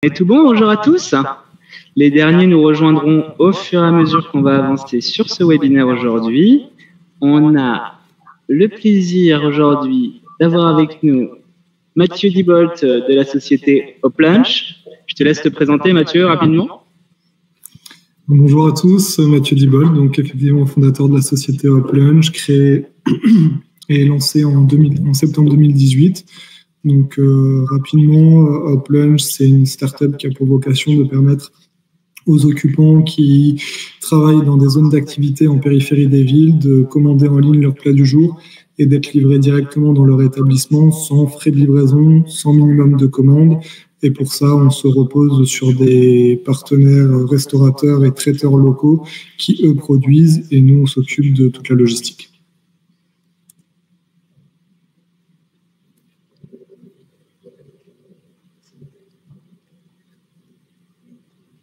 Et tout bon, bonjour à tous. Les derniers nous rejoindront au fur et à mesure qu'on va avancer sur ce webinaire aujourd'hui. On a le plaisir aujourd'hui d'avoir avec nous Mathieu Dibolt de la société Hoplunch. Je te laisse te présenter, Mathieu, rapidement. Bonjour à tous, Mathieu Dibolt, donc effectivement fondateur de la société Hoplunch, créée et lancée en septembre 2018. Donc rapidement, Hoplunch, c'est une startup qui a pour vocation de permettre aux occupants qui travaillent dans des zones d'activité en périphérie des villes de commander en ligne leur plat du jour et d'être livrés directement dans leur établissement sans frais de livraison, sans minimum de commande. Et pour ça, on se repose sur des partenaires restaurateurs et traiteurs locaux qui, eux, produisent et nous, on s'occupe de toute la logistique.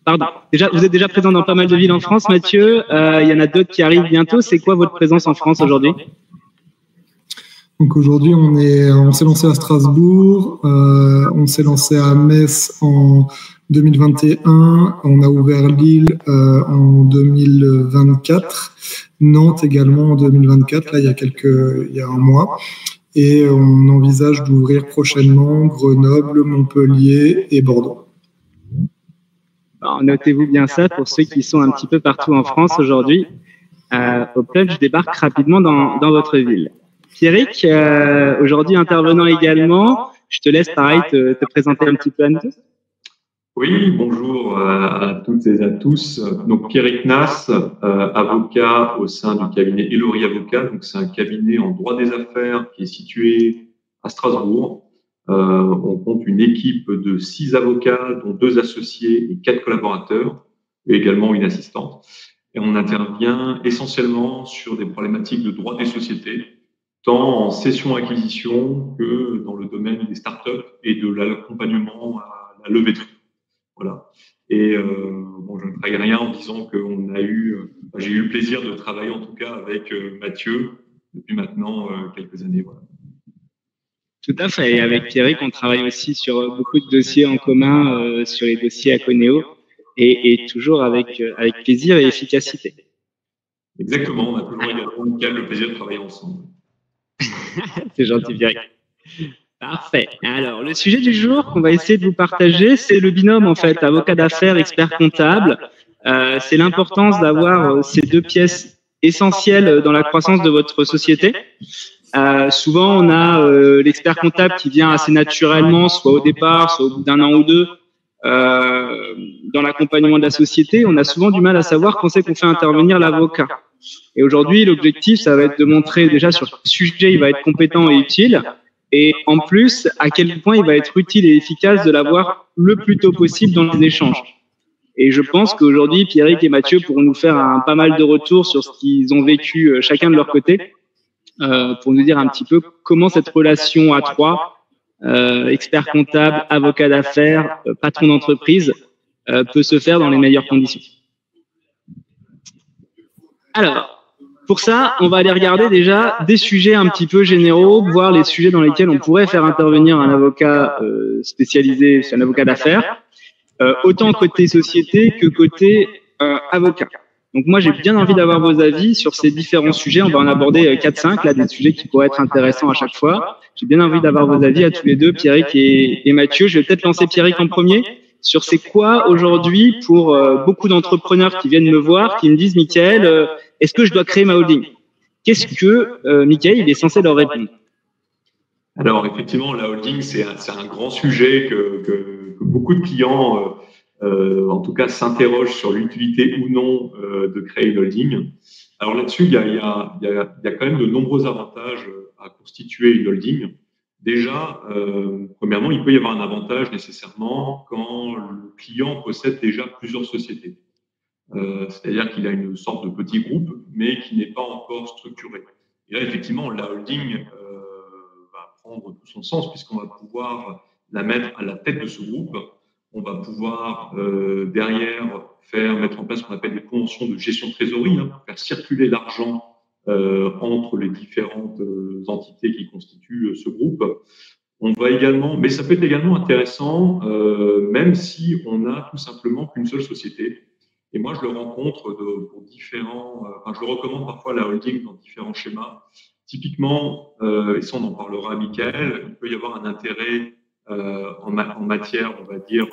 Pardon. Déjà, vous êtes déjà présent dans pas mal de villes en France, Mathieu. Il y en a d'autres qui arrivent bientôt. C'est quoi votre présence en France aujourd'hui ? Donc aujourd'hui, on s'est lancé à Strasbourg, on s'est lancé à Metz en 2021, on a ouvert Lille en 2024, Nantes également en 2024, là il y a un mois, et on envisage d'ouvrir prochainement Grenoble, Montpellier et Bordeaux. Alors, notez-vous bien ça pour ceux qui sont un petit peu partout en France aujourd'hui. Hoplunch débarque rapidement dans votre ville. Pierrick, aujourd'hui intervenant également, je te laisse pareil te présenter un petit peu à nous. Oui, bonjour à toutes et à tous. Donc Pierrick Nass, avocat au sein du cabinet Elori Avocat. Donc c'est un cabinet en droit des affaires qui est situé à Strasbourg. On compte une équipe de 6 avocats, dont 2 associés et 4 collaborateurs, et également une assistante. Et on intervient essentiellement sur des problématiques de droit des sociétés, tant en cession-acquisition que dans le domaine des startups et de l'accompagnement à la levée de fonds. Voilà. Et bon, je ne trahis rien en disant que j'ai eu le plaisir de travailler en tout cas avec Mathieu depuis maintenant quelques années. Voilà. Tout à fait. Et avec Pierrick, on travaille aussi sur beaucoup de dossiers en commun, sur les dossiers Aconeo, et toujours avec plaisir et efficacité. Exactement. On a toujours également, Michael, le plaisir de travailler ensemble. C'est gentil, Pierrick. Parfait. Alors, le sujet du jour qu'on va essayer de vous partager, c'est le binôme, en fait, avocat d'affaires, expert comptable. C'est l'importance d'avoir ces deux pièces essentielles dans la croissance de votre société. Souvent, on a l'expert comptable qui vient assez naturellement, soit au départ, soit au bout d'un an ou deux, dans l'accompagnement de la société. On a souvent du mal à savoir quand c'est qu'on fait intervenir l'avocat. Et aujourd'hui, l'objectif, ça va être de montrer déjà sur quel sujet il va être compétent et utile, et en plus, à quel point il va être utile et efficace de l'avoir le plus tôt possible dans les échanges. Et je pense qu'aujourd'hui, Pierrick et Mathieu pourront nous faire pas mal de retours sur ce qu'ils ont vécu chacun de leur côté, pour nous dire un petit peu comment cette relation à trois, expert comptable, avocat d'affaires, patron d'entreprise, peut se faire dans les meilleures conditions. Alors, pour ça, on va aller regarder déjà des sujets un petit peu généraux, voir les sujets dans lesquels on pourrait faire intervenir un avocat spécialisé, un avocat d'affaires, autant côté société que côté avocat. Donc moi, j'ai bien envie d'avoir vos avis sur ces différents sujets. On va en aborder 4-5, là, des sujets qui pourraient être intéressants à chaque fois. J'ai bien envie d'avoir vos avis à tous les deux, Pierrick et Mathieu. Je vais peut-être lancer Pierrick en premier sur c'est quoi aujourd'hui pour beaucoup d'entrepreneurs qui viennent me voir, qui me disent, Mickaël, est-ce que je dois créer ma holding? Qu'est-ce que Mickaël il est censé leur répondre? Alors effectivement, la holding, c'est un grand sujet que beaucoup de clients, en tout cas, s'interrogent sur l'utilité ou non de créer une holding. Alors là-dessus, il y a quand même de nombreux avantages à constituer une holding. Déjà, premièrement, il peut y avoir un avantage nécessairement quand le client possède déjà plusieurs sociétés. C'est-à-dire qu'il a une sorte de petit groupe, mais qui n'est pas encore structuré. Et là, effectivement, la holding va prendre tout son sens, puisqu'on va pouvoir la mettre à la tête de ce groupe. On va pouvoir derrière mettre en place ce qu'on appelle des conventions de gestion de trésorerie, pour faire circuler l'argent entre les différentes entités qui constituent ce groupe. On va également, mais ça peut être également intéressant, même si on a tout simplement qu'une seule société. Et moi, je le rencontre pour différents, enfin, je le recommande parfois la holding dans différents schémas. Typiquement, et ça on en parlera à Michael, il peut y avoir un intérêt en matière, on va dire,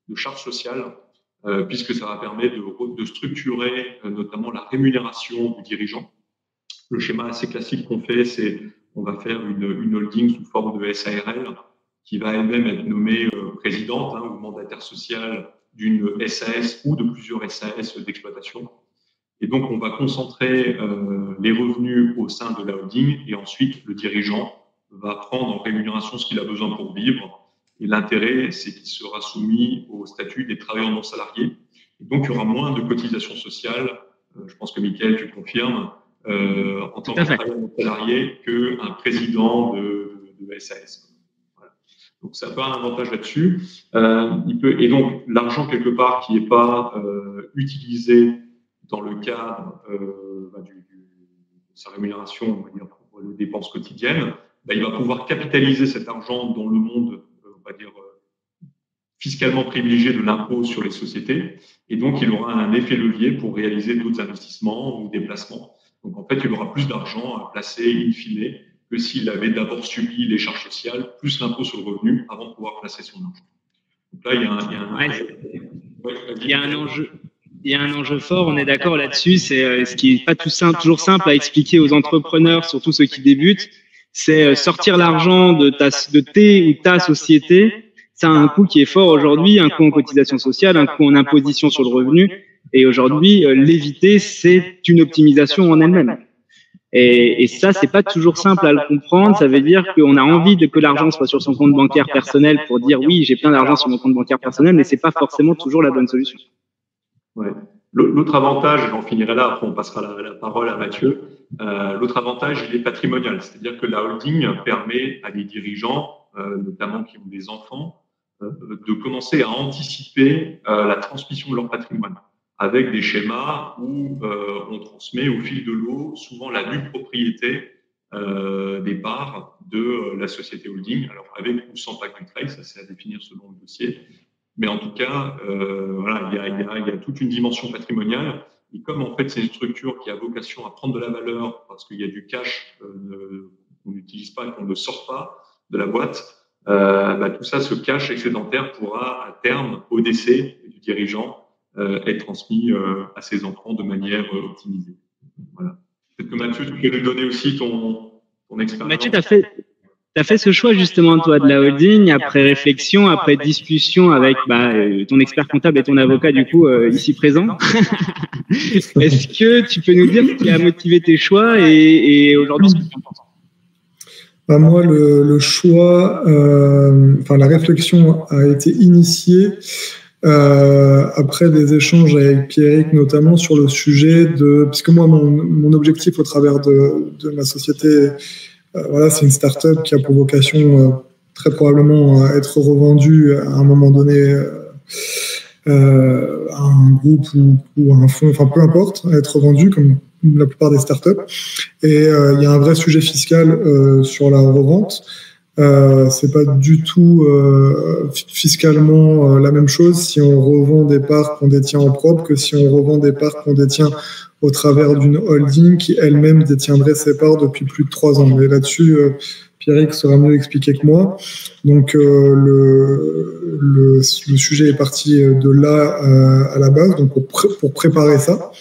de charge sociale, puisque ça va permettre de structurer notamment la rémunération du dirigeant. Le schéma assez classique qu'on fait, c'est on va faire une holding sous forme de SARL qui va elle-même être nommée présidente ou mandataire social d'une SAS ou de plusieurs SAS d'exploitation. Et donc, on va concentrer les revenus au sein de la holding et ensuite, le dirigeant va prendre en rémunération ce qu'il a besoin pour vivre. Et l'intérêt, c'est qu'il sera soumis au statut des travailleurs non salariés. Et donc, il y aura moins de cotisations sociales. Je pense que, Mickaël, tu confirmes, en tant que travailleur non salarié qu'un président de SAS. Voilà. Donc, ça peut avoir un avantage là-dessus. Et donc, l'argent, quelque part, qui n'est pas utilisé dans le cadre de sa rémunération, on va dire, pour les dépenses quotidiennes, il va pouvoir capitaliser cet argent dans le monde, on va dire, fiscalement privilégié de l'impôt sur les sociétés. Et donc, il aura un effet levier pour réaliser d'autres investissements ou des placements. Donc, en fait, il aura plus d'argent à placer in fine que s'il avait d'abord subi les charges sociales plus l'impôt sur le revenu avant de pouvoir placer son argent. Donc là, il y a un enjeu. Il y a un enjeu fort, on est d'accord là-dessus. C'est ce qui est pas toujours simple à expliquer aux entrepreneurs, surtout ceux qui débutent. C'est sortir l'argent de tes ou ta société. Ça a un coût qui est fort aujourd'hui, un coût en cotisation sociale, un coût en imposition sur le revenu. Et aujourd'hui, l'éviter, c'est une optimisation en elle-même. Et ça, c'est pas toujours simple à le comprendre. Ça veut dire qu'on a envie que l'argent soit sur son compte bancaire personnel pour dire oui, j'ai plein d'argent sur mon compte bancaire personnel, mais c'est pas forcément toujours la bonne solution. Ouais. L'autre avantage, et j'en finirai là, après on passera la parole à Mathieu, l'autre avantage, il est patrimonial. C'est-à-dire que la holding permet à des dirigeants, notamment qui ont des enfants, de commencer à anticiper la transmission de leur patrimoine avec des schémas où on transmet au fil de l'eau souvent la nue propriété des parts de la société holding, alors avec ou sans pacte du trade, ça c'est à définir selon le dossier. Mais en tout cas, voilà, il y a toute une dimension patrimoniale. Et comme en fait c'est une structure qui a vocation à prendre de la valeur parce qu'il y a du cash qu'on n'utilise pas et qu'on ne sort pas de la boîte, tout ça, ce cash excédentaire pourra à terme, au décès du dirigeant, être transmis à ses enfants de manière optimisée. Voilà. Peut-être que Mathieu, tu peux nous donner aussi ton expérience. Mathieu, tu as fait ce choix justement, toi, de la holding, après réflexion, après discussion avec ton expert comptable et ton avocat, du coup, ici présent. Est-ce que tu peux nous dire ce qui a motivé tes choix et aujourd'hui ce que tu en penses? Moi, le choix, la réflexion a été initiée après des échanges avec Pierrick, notamment sur le sujet puisque moi, mon objectif au travers de ma société, c'est une start-up qui a pour vocation très probablement à être revendue à un moment donné à un groupe ou à un fonds, peu importe, à être revendue comme la plupart des start-up. Et il y a un vrai sujet fiscal sur la revente. C'est pas du tout fiscalement la même chose si on revend des parts qu'on détient en propre que si on revend des parts qu'on détient au travers d'une holding qui elle-même détiendrait ses parts depuis plus de 3 ans. Mais là-dessus, Pierrick saura mieux expliquer que moi. Donc le sujet est parti de là à la base, donc pour préparer ça.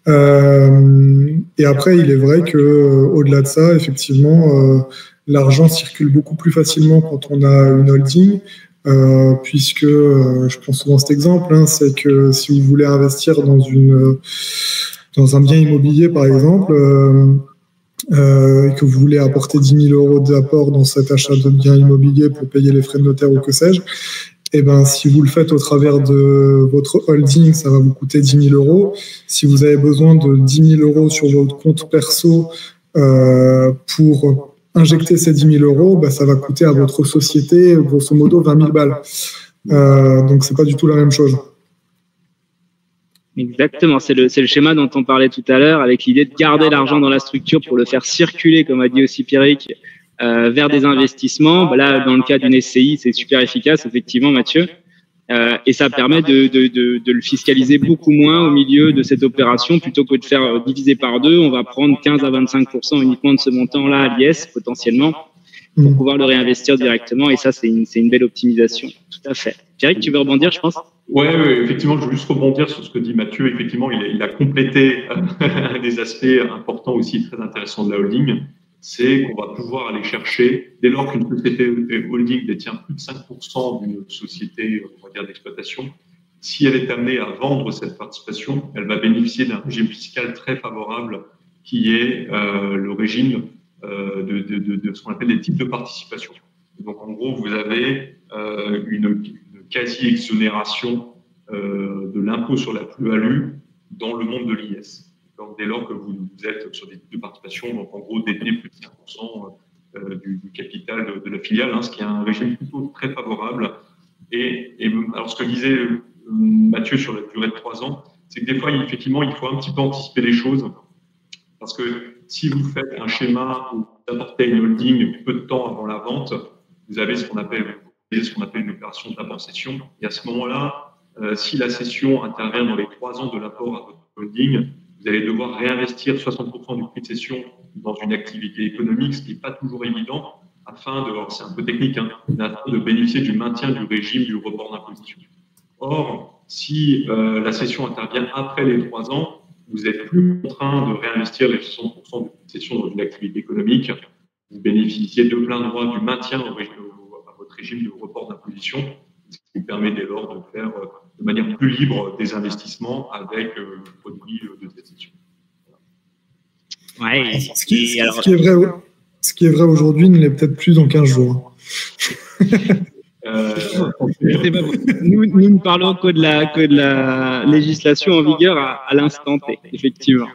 Et après, il est vrai que au-delà de ça, effectivement, l'argent circule beaucoup plus facilement quand on a une holding, puisque je prends souvent cet exemple, c'est que si vous voulez investir dans un bien immobilier, par exemple, et que vous voulez apporter 10 000 € d'apport dans cet achat de bien immobilier pour payer les frais de notaire ou que sais-je, si vous le faites au travers de votre holding, ça va vous coûter 10 000 €. Si vous avez besoin de 10 000 € sur votre compte perso pour injecter ces 10 000 €, ça va coûter à votre société, grosso modo, 20 000 balles. Donc, c'est pas du tout la même chose. Exactement, c'est le schéma dont on parlait tout à l'heure, avec l'idée de garder l'argent dans la structure pour le faire circuler, comme a dit aussi Pierrick, vers des investissements. Là, dans le cas d'une SCI, c'est super efficace, effectivement, Mathieu. Et ça permet de le fiscaliser beaucoup moins au milieu de cette opération, plutôt que de faire diviser par deux. On va prendre 15 à 25% uniquement de ce montant-là à l'IS, potentiellement, pour pouvoir le réinvestir directement. Et ça, c'est une belle optimisation. Tout à fait. Pierrick, tu veux rebondir, je pense? Ouais, effectivement, je veux juste rebondir sur ce que dit Mathieu. Effectivement, il a complété des aspects importants aussi très intéressants de la holding. C'est qu'on va pouvoir aller chercher, dès lors qu'une société holding détient plus de 5% d'une société, on va dire, d'exploitation, si elle est amenée à vendre cette participation, elle va bénéficier d'un régime fiscal très favorable qui est le régime de ce qu'on appelle les types de participation. Donc, en gros, vous avez une quasi-exonération de l'impôt sur la plus-value dans le monde de l'IS. Donc, dès lors que vous êtes sur des types de participation, donc en gros, détenez plus de 5% du capital de la filiale, ce qui est un régime plutôt très favorable. Et alors, ce que disait Mathieu sur la durée de 3 ans, c'est que des fois, effectivement, il faut un petit peu anticiper les choses. Parce que si vous faites un schéma où vous apportez une holding peu de temps avant la vente, vous avez ce qu'on appelle une opération d'avant-cession. Et à ce moment-là, si la cession intervient dans les 3 ans de l'apport à votre holding, vous allez devoir réinvestir 60% du prix de cession dans une activité économique, ce qui n'est pas toujours évident, afin c'est un peu technique, afin de bénéficier du maintien du régime du report d'imposition. Or, si la cession intervient après les 3 ans, vous n'êtes plus contraint de réinvestir les 60% du prix de cession dans une activité économique. Vous bénéficiez de plein droit du maintien à votre régime de report d'imposition, ce qui vous permet dès lors de faire de manière plus libre des investissements avec le produit de cette cession. Ouais. Ce qui est vrai aujourd'hui ne l'est peut-être plus dans 15 jours. Nous ne parlons que de la législation en vigueur à l'instant T, effectivement.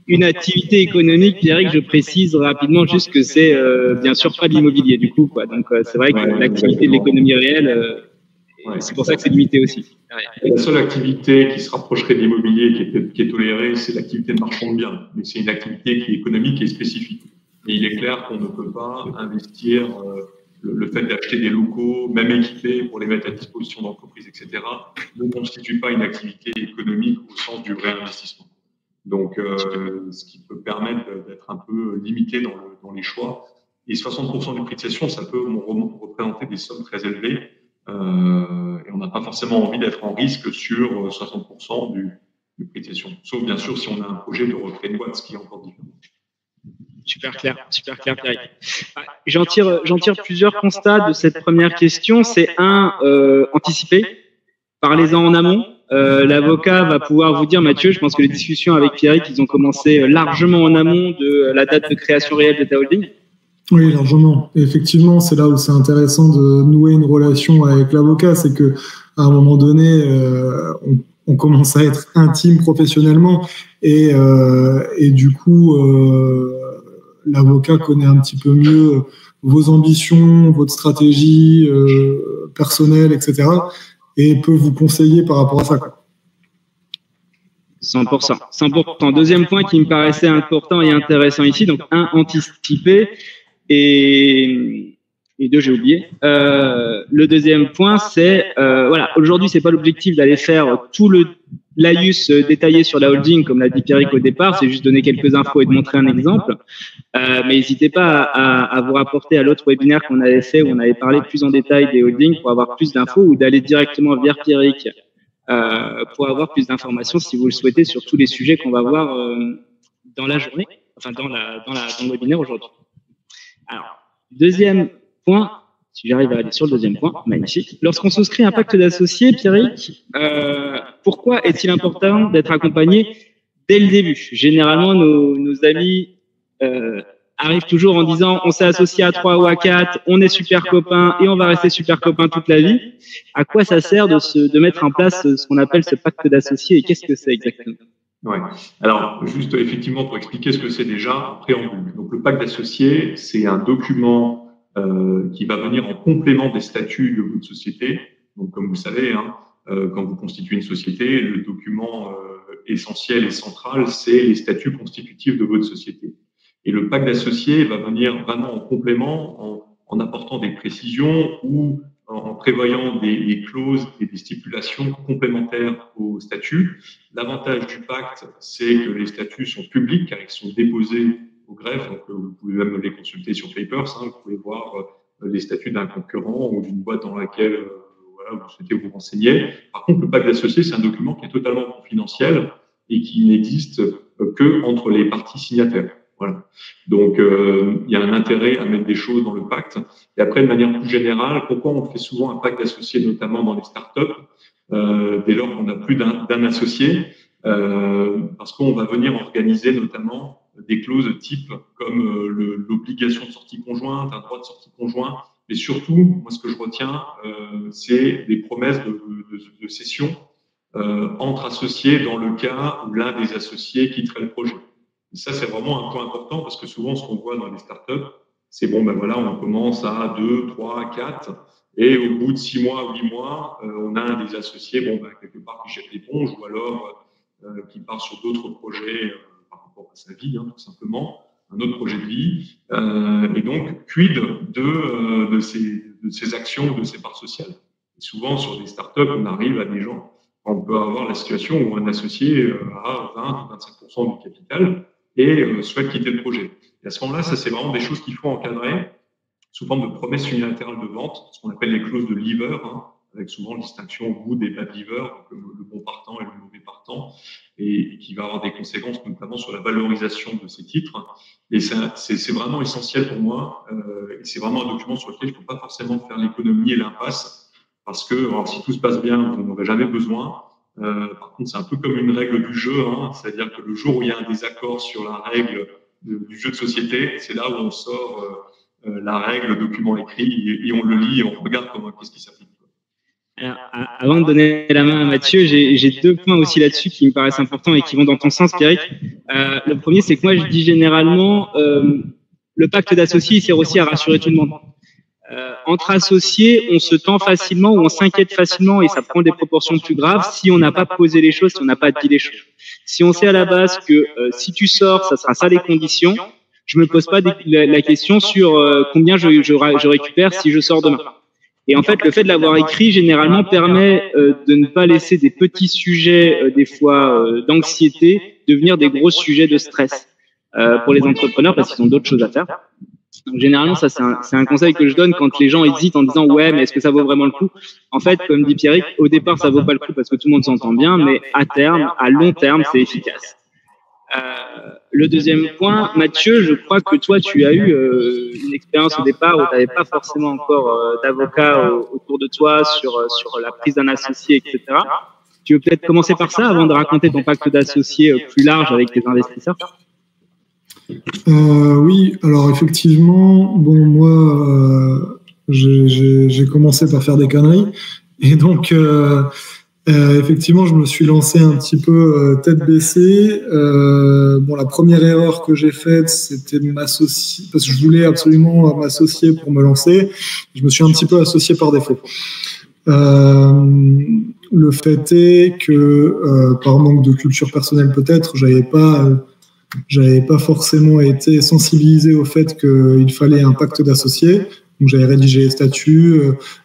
Une activité économique, Pierrick, je précise rapidement juste que c'est bien sûr pas de l'immobilier du coup, quoi. Donc c'est vrai que l'activité de l'économie réelle, c'est pour ça que c'est limité aussi. Ouais. La seule activité qui se rapprocherait de l'immobilier qui est tolérée, c'est l'activité de marchand de biens. Mais c'est une activité qui est économique et spécifique. Et il est clair qu'on ne peut pas investir le fait d'acheter des locaux, même équipés, pour les mettre à disposition d'entreprises, etc., ne constitue pas une activité économique au sens du réinvestissement. Donc, ce qui peut permettre d'être un peu limité dans les choix. Et 60% du prix de cession, ça peut représenter des sommes très élevées. Et on n'a pas forcément envie d'être en risque sur 60% du prix de cession. Sauf, bien sûr, si on a un projet de retrait de boîte, ce qui est encore différent. Super clair, Pierrick. J'en tire plusieurs constats de cette première question. C'est anticiper. Parlez-en en amont. L'avocat va pouvoir vous dire, Mathieu, je pense que les discussions avec Pierrick, ils ont commencé largement en amont de la date de création réelle de ta holding. Oui, largement. Et effectivement, c'est là où c'est intéressant de nouer une relation avec l'avocat. C'est que à un moment donné, on commence à être intime professionnellement et du coup, l'avocat connaît un petit peu mieux vos ambitions, votre stratégie personnelle, etc. et peut vous conseiller par rapport à ça, quoi. 100%. Deuxième point qui me paraissait important et intéressant ici, donc anticiper et 2, j'ai oublié. Le deuxième point, c'est aujourd'hui, c'est pas l'objectif d'aller faire tout le l'AIUS détaillé sur la holding, comme l'a dit Pierrick au départ, c'est juste donner quelques infos et de montrer un exemple. Mais n'hésitez pas à vous rapporter à l'autre webinaire qu'on avait fait où on avait parlé plus en détail des holdings pour avoir plus d'infos ou d'aller directement vers Pierrick pour avoir plus d'informations si vous le souhaitez sur tous les sujets qu'on va voir dans la journée, enfin dans le webinaire aujourd'hui. Alors, deuxième point, si j'arrive à aller sur le deuxième point, magnifique. Lorsqu'on souscrit un pacte d'associés, Pierrick, pourquoi est-il important d'être accompagné dès le début? Généralement, nos amis arrivent toujours en disant on s'est associé à 3 ou à 4, on est super copains et on va rester super copains toute la vie. À quoi ça sert de mettre en place ce qu'on appelle ce pacte d'associés et qu'est-ce que c'est exactement? Ouais. Alors, juste effectivement, pour expliquer ce que c'est déjà, en préambule. Donc, le pacte d'associés, c'est un document qui va venir en complément des statuts de votre société. Donc, comme vous savez, quand vous constituez une société, le document essentiel et central, c'est les statuts constitutifs de votre société. Et le pacte d'associés va venir vraiment en complément, en apportant des précisions ou en prévoyant des clauses et des stipulations complémentaires au statut. L'avantage du pacte, c'est que les statuts sont publics car ils sont déposés au greffe, donc vous pouvez même les consulter sur Papers, vous pouvez voir les statuts d'un concurrent ou d'une boîte dans laquelle vous souhaitez vous renseigner. Par contre, le pacte d'associés, c'est un document qui est totalement confidentiel et qui n'existe que entre les parties signataires. Voilà. Donc, il y a un intérêt à mettre des choses dans le pacte. Et après, de manière plus générale, pourquoi on fait souvent un pacte d'associés, notamment dans les startups, dès lors qu'on a plus d'un associé, parce qu'on va venir organiser notamment des clauses type comme l'obligation de sortie conjointe, un droit de sortie conjoint, mais surtout, moi, ce que je retiens, c'est des promesses de cession entre associés dans le cas où l'un des associés quitterait le projet. Et ça, c'est vraiment un point important parce que souvent, ce qu'on voit dans les startups, c'est bon, ben voilà, on commence à 2, 3, 4, et au bout de 6 mois, 8 mois, on a un des associés, bon, ben, quelque part, qui jette l'éponge ou alors qui part sur d'autres projets par rapport à sa vie, tout simplement, un autre projet de vie. Et donc, quid de ces actions, de ces parts sociales. Et souvent, sur des startups, on arrive à des gens, on peut avoir la situation où un associé a 20 ou 25% du capital et souhaite quitter le projet. Et à ce moment-là, ça, c'est vraiment des choses qu'il faut encadrer sous forme de promesses unilatérales de vente, ce qu'on appelle les clauses de leaver, avec souvent une distinction au bout des bad leavers, donc le bon partant et le mauvais partant, et qui va avoir des conséquences notamment sur la valorisation de ces titres. Et c'est vraiment essentiel pour moi, et c'est vraiment un document sur lequel il ne faut pas forcément faire l'économie et l'impasse, parce que alors, si tout se passe bien, vous n'en aurez jamais besoin. Par contre, c'est un peu comme une règle du jeu, c'est-à-dire que le jour où il y a un désaccord sur la règle du jeu de société, c'est là où on sort la règle, le document écrit, et on le lit et on regarde qu'est-ce qui s'applique. Alors, avant de donner la main à Mathieu, j'ai 2 points aussi là-dessus qui me paraissent importants et qui vont dans ton sens, Pierrick. Le premier, c'est que moi, je dis généralement, le pacte d'associés, il sert aussi à rassurer tout le monde. Entre associés, on se tend facilement ou on s'inquiète facilement et ça prend des proportions plus graves si on n'a pas posé les choses, si on n'a pas dit les choses. Si on sait à la base que si tu sors, ça sera ça les conditions, je me pose pas la question sur combien je récupère si je sors demain. Et en fait, le fait de l'avoir écrit, généralement, permet de ne pas laisser des petits sujets, des fois d'anxiété, devenir des gros sujets de stress pour les entrepreneurs parce qu'ils ont d'autres choses à faire. Donc, généralement, ça, c'est un conseil que je donne quand les gens hésitent en disant « Ouais, mais est-ce que ça vaut vraiment le coup ?» En fait, comme dit Pierrick, au départ, ça vaut pas le coup parce que tout le monde s'entend bien, mais à terme, à long terme, c'est efficace. Le deuxième point, Mathieu, je crois que toi, tu as eu une expérience au départ où tu n'avais pas forcément encore d'avocat autour de toi sur la prise d'un associé, etc. Tu veux peut-être commencer par ça avant de raconter ton pacte d'associés plus large avec tes investisseurs ? Oui, alors effectivement, bon, moi, j'ai commencé par faire des conneries et donc effectivement, je me suis lancé un petit peu tête baissée. Bon, la première erreur que j'ai faite, c'était de m'associer, parce que je voulais absolument m'associer pour me lancer. Je me suis un petit peu associé par défaut. Le fait est que, par manque de culture personnelle peut-être, j'avais pas forcément été sensibilisé au fait qu'il fallait un pacte d'associés. Donc j'avais rédigé les statuts,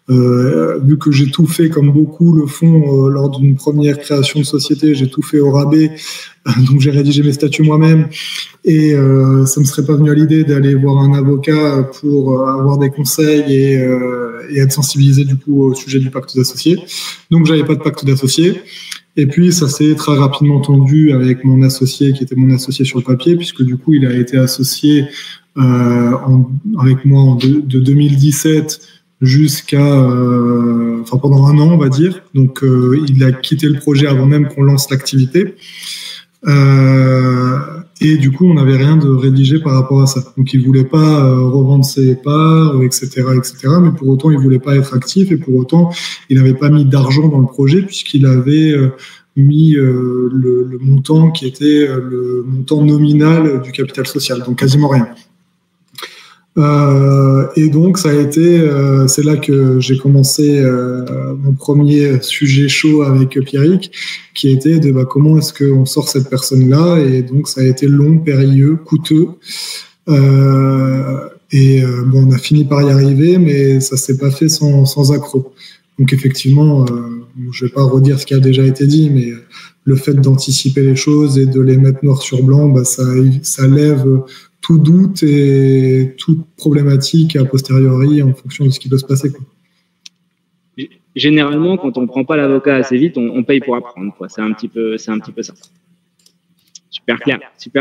vu que j'ai tout fait comme beaucoup le font lors d'une première création de société, j'ai tout fait au rabais, donc j'ai rédigé mes statuts moi-même et ça me serait pas venu à l'idée d'aller voir un avocat pour avoir des conseils et être sensibilisé du coup au sujet du pacte d'associés. Donc j'avais pas de pacte d'associés. Et puis, ça s'est très rapidement tendu avec mon associé, qui était mon associé sur le papier, puisque du coup, il a été associé avec moi de 2017 jusqu'à, enfin pendant 1 an, on va dire. Donc, il a quitté le projet avant même qu'on lance l'activité. Et du coup, on n'avait rien de rédigé par rapport à ça. Donc, il voulait pas revendre ses parts, etc., etc. Mais pour autant, il voulait pas être actif et pour autant, il n'avait pas mis d'argent dans le projet puisqu'il avait mis le montant qui était le montant nominal du capital social, donc quasiment rien. Et donc, ça a été, c'est là que j'ai commencé mon premier sujet chaud avec Pierrick, qui était de comment est-ce qu'on sort cette personne-là. Et donc, ça a été long, périlleux, coûteux. Bon, on a fini par y arriver, mais ça s'est pas fait sans accroc. Donc effectivement, je vais pas redire ce qui a déjà été dit, mais le fait d'anticiper les choses et de les mettre noir sur blanc, bah, ça lève tout doute et toute problématique a posteriori en fonction de ce qui peut se passer, quoi. Généralement, quand on prend pas l'avocat assez vite, on paye pour apprendre, quoi. C'est un petit peu ça. Super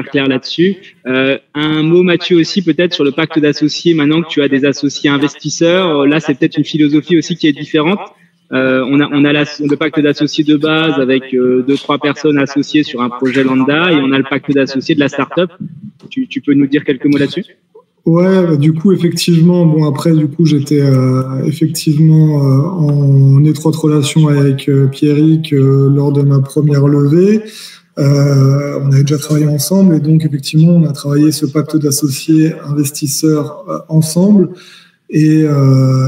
clair là-dessus. Un mot, Mathieu, aussi peut-être sur le pacte d'associés. Maintenant que tu as des associés investisseurs, là c'est peut-être une philosophie aussi qui est différente. On a le pacte d'associés de base avec 2-3 personnes associées sur un projet lambda, et on a le pacte d'associés de la start-up. Tu peux nous dire quelques mots là-dessus? Ouais, bah, du coup, effectivement, bon, après, du coup, j'étais effectivement en étroite relation avec Pierrick lors de ma première levée. On avait déjà travaillé ensemble, et donc, effectivement, on a travaillé ce pacte d'associés investisseurs ensemble. Et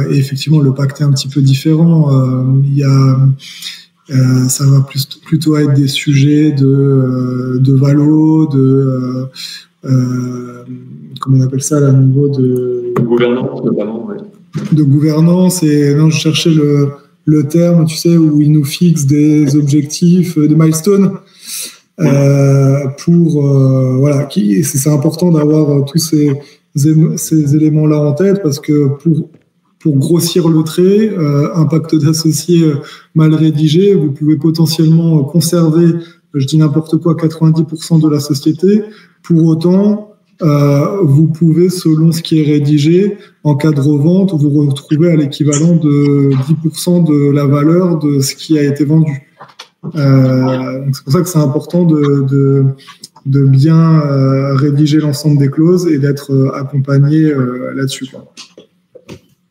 effectivement, le pacte est un petit peu différent. Ça va plutôt être des sujets de valo, comment on appelle ça là, au niveau de gouvernance notamment, ouais. De gouvernance. Et non, je cherchais le terme, tu sais, où ils nous fixent des objectifs, des milestones, voilà, c'est important d'avoir tous ces éléments-là en tête, parce que pour grossir le trait, un pacte d'associés mal rédigé, vous pouvez potentiellement conserver, je dis n'importe quoi, 90% de la société. Pour autant, vous pouvez, selon ce qui est rédigé, en cas de revente, vous retrouver à l'équivalent de 10% de la valeur de ce qui a été vendu. Donc c'est pour ça que c'est important de bien rédiger l'ensemble des clauses et d'être accompagné là-dessus, quoi.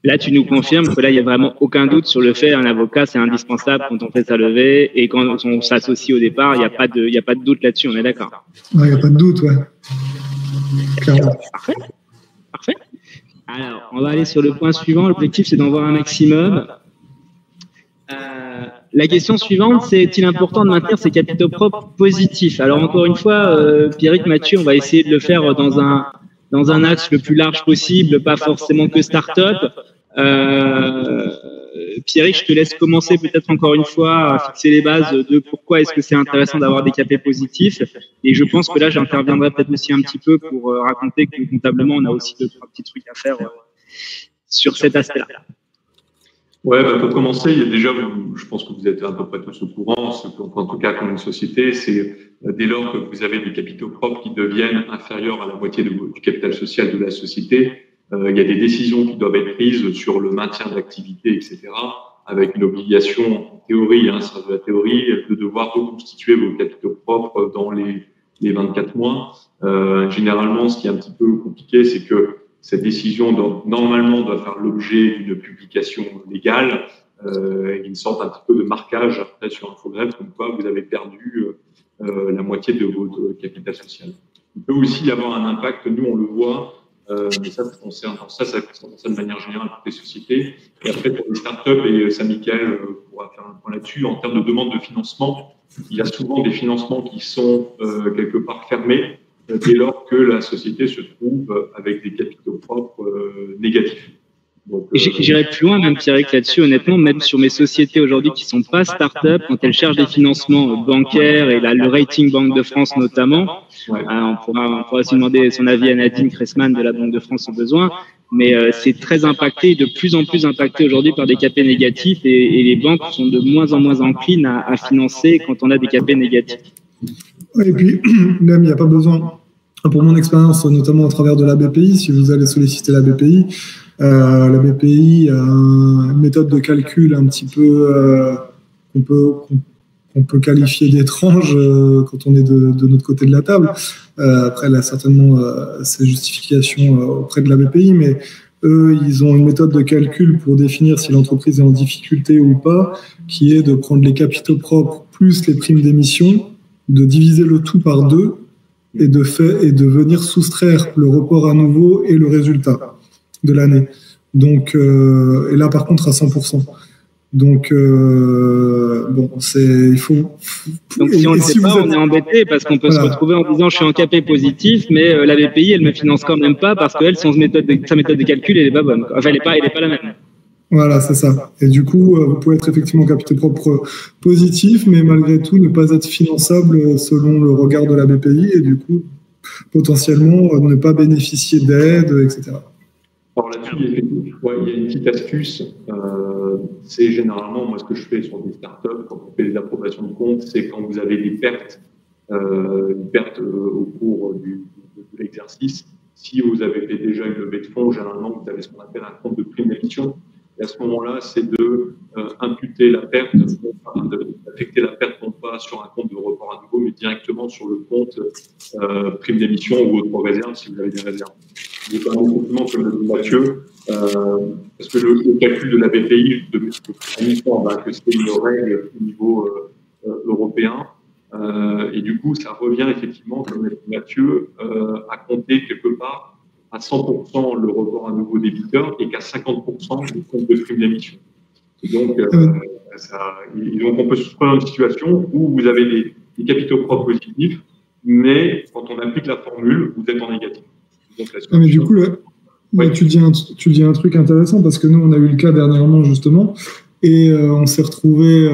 Là, tu nous confirmes que là, il n'y a vraiment aucun doute sur le fait, un avocat, c'est indispensable quand on fait sa levée, et quand on s'associe au départ, il n'y a pas de doute là-dessus, on est d'accord? Ouais, il n'y a pas de doute, ouais. Clairement. Parfait. Alors, on va aller sur le point suivant. L'objectif, c'est d'en voir un maximum. La question suivante, c'est est-il important de maintenir ses capitaux propres positifs? Alors, encore une fois, Pierrick, Mathieu, on va essayer de le faire dans un axe le plus large possible, pas forcément que start-up. Pierrick, je te laisse commencer peut-être encore une fois à fixer les bases de pourquoi est-ce que c'est intéressant d'avoir des capés positifs. Et je pense que là, j'interviendrai peut-être aussi un petit peu pour raconter que comptablement, on a aussi 2-3 petits trucs à faire sur cet aspect-là. Ouais, bah, pour commencer, il y a déjà, je pense que vous êtes à peu près tous au courant, en tout cas comme une société, c'est dès lors que vous avez des capitaux propres qui deviennent inférieurs à la moitié du capital social de la société, il y a des décisions qui doivent être prises sur le maintien de l'activité, etc., avec une obligation, en théorie, ça de la théorie, de devoir reconstituer vos capitaux propres dans les 24 mois. Généralement, ce qui est un petit peu compliqué, c'est que cette décision normalement doit faire l'objet d'une publication légale, une sorte un petit peu de marquage après sur Infogreffe, comme quoi vous avez perdu la moitié de votre capital social. Il peut aussi y avoir un impact, nous on le voit, mais ça concerne de manière générale toutes les sociétés. Et après pour les startups, et Saint-Michel pourra faire un point là-dessus, en termes de demande de financement, il y a souvent des financements qui sont quelque part fermés, dès lors que la société se trouve avec des capitaux propres négatifs. J'irai plus loin, même Pierrick, là-dessus, honnêtement, même sur mes sociétés aujourd'hui qui sont pas start-up, quand elles cherchent des financements bancaires, et là, le rating Banque de France notamment, on pourra aussi demander son avis à Nadine Cressman de la Banque de France au besoin, mais c'est très impacté, de plus en plus impacté aujourd'hui par des capés négatifs, et les banques sont de moins en moins enclines à financer quand on a des capés négatifs. Et puis, même, il n'y a pas besoin, pour mon expérience, notamment à travers de la BPI, si vous allez solliciter la BPI a une méthode de calcul un petit peu qu'on peut qualifier d'étrange quand on est de notre côté de la table. Après, elle a certainement ses justifications auprès de la BPI, mais eux, ils ont une méthode de calcul pour définir si l'entreprise est en difficulté ou pas, qui est de prendre les capitaux propres plus les primes d'émission, de diviser le tout par 2 et de venir soustraire le report à nouveau et le résultat de l'année. Donc, et là, par contre, à 100%. Donc, bon, il faut. Donc, si on ne le sait pas, on est embêté parce qu'on peut se retrouver en disant je suis en KP positif, mais la BPI, elle me finance quand même pas parce qu'elle, sa méthode de calcul, elle est pas bonne. Enfin, elle est pas la même. Voilà, c'est ça. Et du coup, vous pouvez être effectivement capitaux propres positif, mais malgré tout, ne pas être finançable selon le regard de la BPI et du coup, potentiellement, ne pas bénéficier d'aide, etc. Alors là-dessus, il y a une petite astuce. C'est généralement, moi, ce que je fais sur des startups, quand on fait des approbations de compte, c'est quand vous avez des pertes, au cours de l'exercice. Si vous avez fait déjà une levée de fonds, généralement, vous avez ce qu'on appelle un compte de prime d'émission. Et à ce moment-là, c'est de imputer la perte, d'affecter la perte non pas sur un compte de report à nouveau, mais directement sur le compte prime d'émission ou autre réserve si vous avez des réserves. Il est quand même effectivement, comme le dit Mathieu, parce que le calcul de la BPI, que c'est une règle au niveau européen, et du coup, ça revient effectivement, comme l'a dit Mathieu, à compter quelque part à 100% le report à nouveau débiteur et qu'à 50% le compte de prime d'émission. Donc, on peut se retrouver dans une situation où vous avez des capitaux propres positifs, mais quand on applique la formule, vous êtes en négatif. Donc, mais du coup, tu dis un truc intéressant parce que nous, on a eu le cas dernièrement justement et on s'est retrouvé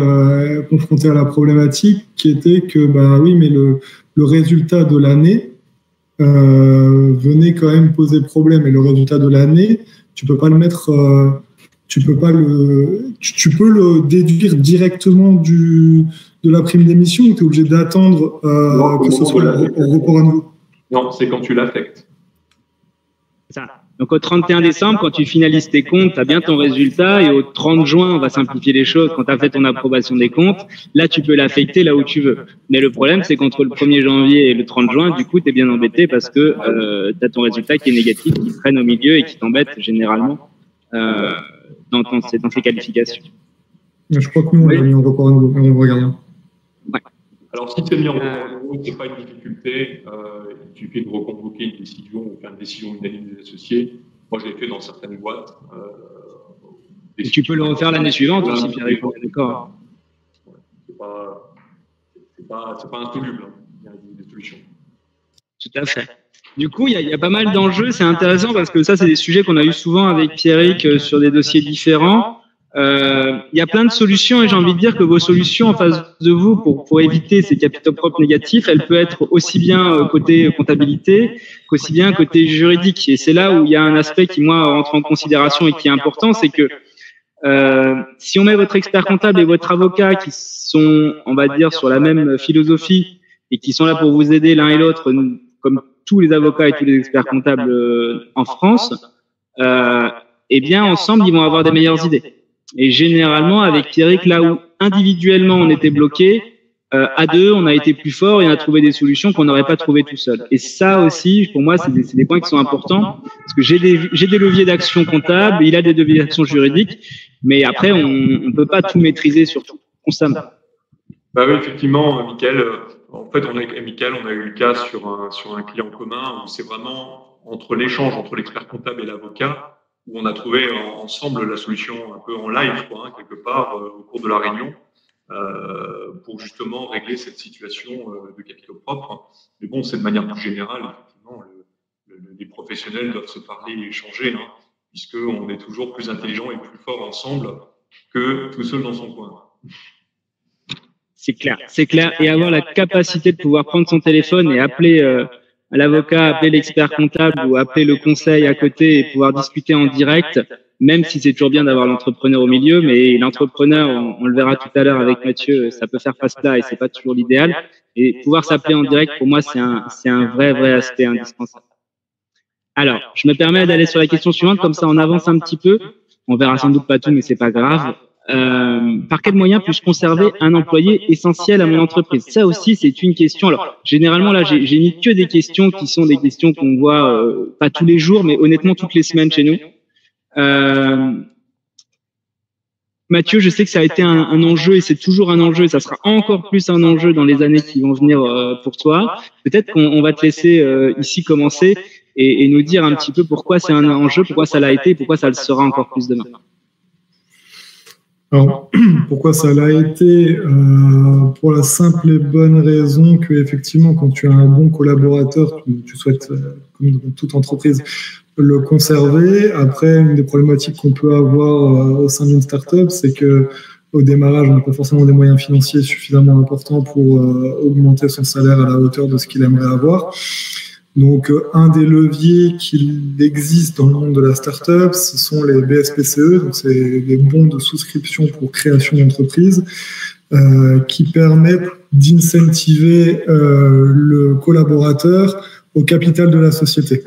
confronté à la problématique qui était que, oui, mais le résultat de l'année venait quand même poser problème. Et le résultat de l'année, tu peux pas le mettre, tu peux le déduire directement de la prime d'émission ou tu es obligé d'attendre que ce soit au report à nouveau? Non, c'est quand tu l'affectes. Ça. Donc au 31 décembre, quand tu finalises tes comptes, tu as bien ton résultat et au 30 juin, on va simplifier les choses, quand tu as fait ton approbation des comptes, là tu peux l'affecter là où tu veux. Mais le problème, c'est qu'entre le 1er janvier et le 30 juin, du coup, tu es bien embêté parce que tu as ton résultat qui est négatif, qui traîne au milieu et qui t'embête généralement dans ces qualifications. Mais je crois que nous, on l'a mis en report à nouveau, on va regarder. Ouais. Alors, si tu es mis en report à nouveau, ce n'est pas une difficulté. Il suffit de reconvoquer une décision ou faire une décision unanime des associés. Moi, je l'ai fait dans certaines boîtes. Et tu peux le refaire l'année suivante aussi, Pierre, d'accord. C'est pas insoluble. Il y a des solutions. Tout à fait. Du coup, il y a pas mal d'enjeux. C'est intéressant parce que ça, c'est des sujets qu'on a eu souvent avec Pierrick sur des dossiers différents. Il y a plein de solutions et j'ai envie de dire que vos solutions en face de vous pour éviter ces capitaux propres négatifs, elles peuvent être aussi bien côté comptabilité qu'aussi bien côté juridique. Et c'est là où il y a un aspect qui, moi, rentre en considération et qui est important, c'est que si on met votre expert comptable et votre avocat qui sont, on va dire, sur la même philosophie et qui sont là pour vous aider l'un et l'autre, comme tous les avocats et tous les experts comptables en France, eh bien, ensemble, ils vont avoir des meilleures idées. Et généralement, avec Pierrick, là où individuellement on était bloqué, à deux, on a été plus fort et on a trouvé des solutions qu'on n'aurait pas trouvées tout seul. Et ça aussi, pour moi, c'est des points qui sont importants parce que j'ai des leviers d'action comptable, il a des leviers d'action juridique, mais après, on ne peut pas tout maîtriser surtout constamment. Bah oui, effectivement, Mickaël. En fait, avec Mickaël, on a eu le cas sur un client commun où c'est vraiment entre l'échange entre l'expert comptable et l'avocat où on a trouvé ensemble la solution un peu en live, quelque part, au cours de la réunion, pour justement régler cette situation de capitaux propres. Mais bon, c'est de manière plus générale, effectivement, les professionnels doivent se parler et échanger, puisqu'on est toujours plus intelligent et plus fort ensemble que tout seul dans son coin. C'est clair. Et avoir la capacité de pouvoir prendre son téléphone et appeler l'avocat, appeler l'expert comptable ou appeler le conseil à côté et pouvoir discuter en direct, même si c'est toujours bien d'avoir l'entrepreneur au milieu, mais l'entrepreneur, on le verra tout à l'heure avec Mathieu, ça peut faire face plat et c'est pas toujours l'idéal. Et pouvoir s'appeler en direct, pour moi, c'est un vrai aspect indispensable. Alors, je me permets d'aller sur la question suivante, comme ça on avance un petit peu. On verra sans doute pas tout, mais c'est pas grave. Par quel moyen puis-je conserver un employé essentiel à mon entreprise? Ça aussi, c'est une question. Alors, généralement, là, j'ai mis que des questions qui sont des questions qu'on voit pas tous les jours, mais honnêtement toutes les semaines chez nous. Mathieu, je sais que ça a été un enjeu et c'est toujours un enjeu et ça sera encore plus un enjeu dans les années qui vont venir pour toi. Peut-être qu'on va te laisser ici commencer et nous dire un petit peu pourquoi c'est un enjeu, pourquoi ça l'a été, pourquoi ça le sera encore plus demain. Alors, pourquoi ça l'a été? Pour la simple et bonne raison que, effectivement, quand tu as un bon collaborateur, tu souhaites, comme dans toute entreprise, le conserver. Après, une des problématiques qu'on peut avoir au sein d'une startup, c'est que au démarrage, on n'a pas forcément des moyens financiers suffisamment importants pour augmenter son salaire à la hauteur de ce qu'il aimerait avoir. Donc, un des leviers qui existe dans le monde de la startup, ce sont les BSPCE, donc c'est les bons de souscription pour création d'entreprise, qui permettent d'incentiver le collaborateur au capital de la société.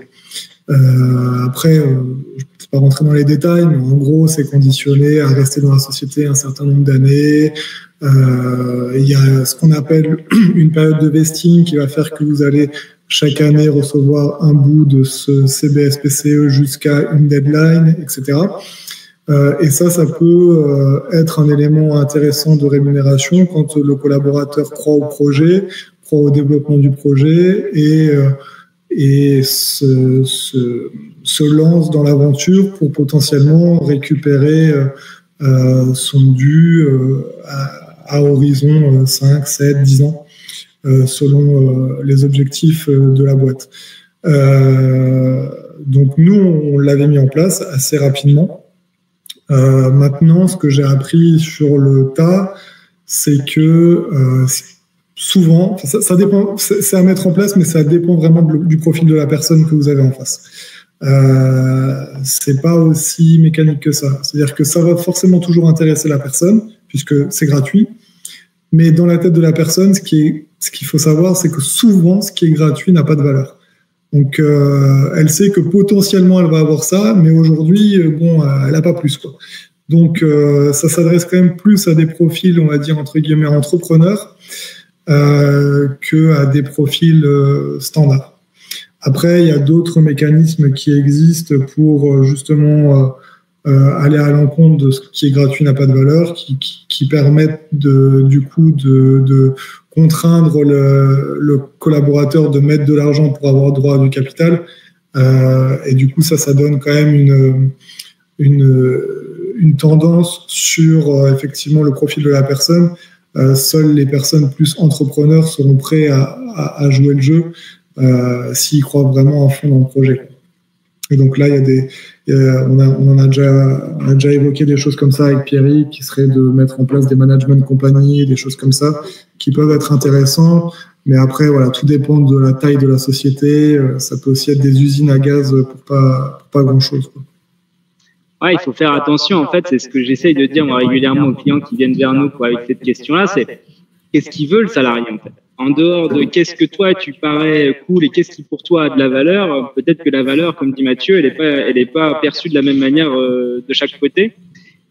Après, je ne peux pas rentrer dans les détails, mais en gros, c'est conditionné à rester dans la société un certain nombre d'années. Il y a ce qu'on appelle une période de vesting qui va faire que vous allez chaque année recevoir un bout de ce CBSPCE jusqu'à une deadline, etc. Et ça peut être un élément intéressant de rémunération quand le collaborateur croit au projet, croit au développement du projet et se lance dans l'aventure pour potentiellement récupérer son dû à horizon 5, 7, 10 ans. Selon les objectifs de la boîte. Donc nous, on l'avait mis en place assez rapidement. Maintenant, ce que j'ai appris sur le tas, c'est que souvent, ça dépend, c'est à mettre en place, mais ça dépend vraiment du profil de la personne que vous avez en face. C'est pas aussi mécanique que ça. C'est-à-dire que ça va forcément toujours intéresser la personne, puisque c'est gratuit. Mais dans la tête de la personne, ce qu'il faut savoir, c'est que souvent, ce qui est gratuit n'a pas de valeur. Donc, elle sait que potentiellement, elle va avoir ça, mais aujourd'hui, elle n'a pas plus, quoi. Donc, ça s'adresse quand même plus à des profils, on va dire, entre guillemets, entrepreneurs, qu'à des profils standards. Après, il y a d'autres mécanismes qui existent pour justement aller à l'encontre de ce qui est gratuit n'a pas de valeur, qui permettent du coup de contraindre le collaborateur de mettre de l'argent pour avoir droit à du capital. Et du coup, ça donne quand même une tendance sur effectivement le profil de la personne. Seules les personnes plus entrepreneurs seront prêts à jouer le jeu s'ils croient vraiment à fond dans le projet. Et donc là, on a déjà évoqué des choses comme ça avec Pierry, qui serait de mettre en place des management de compagnie, des choses comme ça, qui peuvent être intéressants. Mais après, voilà, tout dépend de la taille de la société. Ça peut aussi être des usines à gaz pour pas grand-chose, quoi. Ouais, il faut faire attention. En fait, c'est ce que j'essaye de dire moi régulièrement aux clients qui viennent vers nous avec cette question-là, c'est qu'est-ce qu'il veut le salarié en fait. En dehors de qu'est-ce que toi tu parais cool et qu'est-ce qui pour toi a de la valeur, peut-être que la valeur, comme dit Mathieu, elle est pas perçue de la même manière de chaque côté.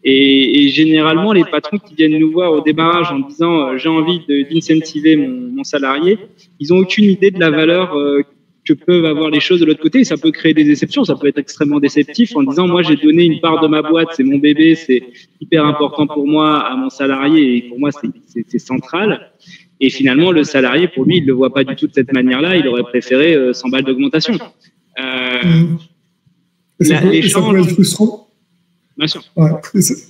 Et généralement, les patrons qui viennent nous voir au démarrage en disant j'ai envie d'incentiver mon salarié, ils ont aucune idée de la valeur que peuvent avoir les choses de l'autre côté. Et ça peut créer des déceptions, ça peut être extrêmement déceptif en disant moi j'ai donné une part de ma boîte, c'est mon bébé, c'est hyper important pour moi, à mon salarié, et pour moi c'est central. Et finalement, le salarié, pour lui, il ne le voit pas du tout de cette manière-là. Il aurait préféré 100 balles d'augmentation. Ça peut être frustrant. Bien sûr. Ouais.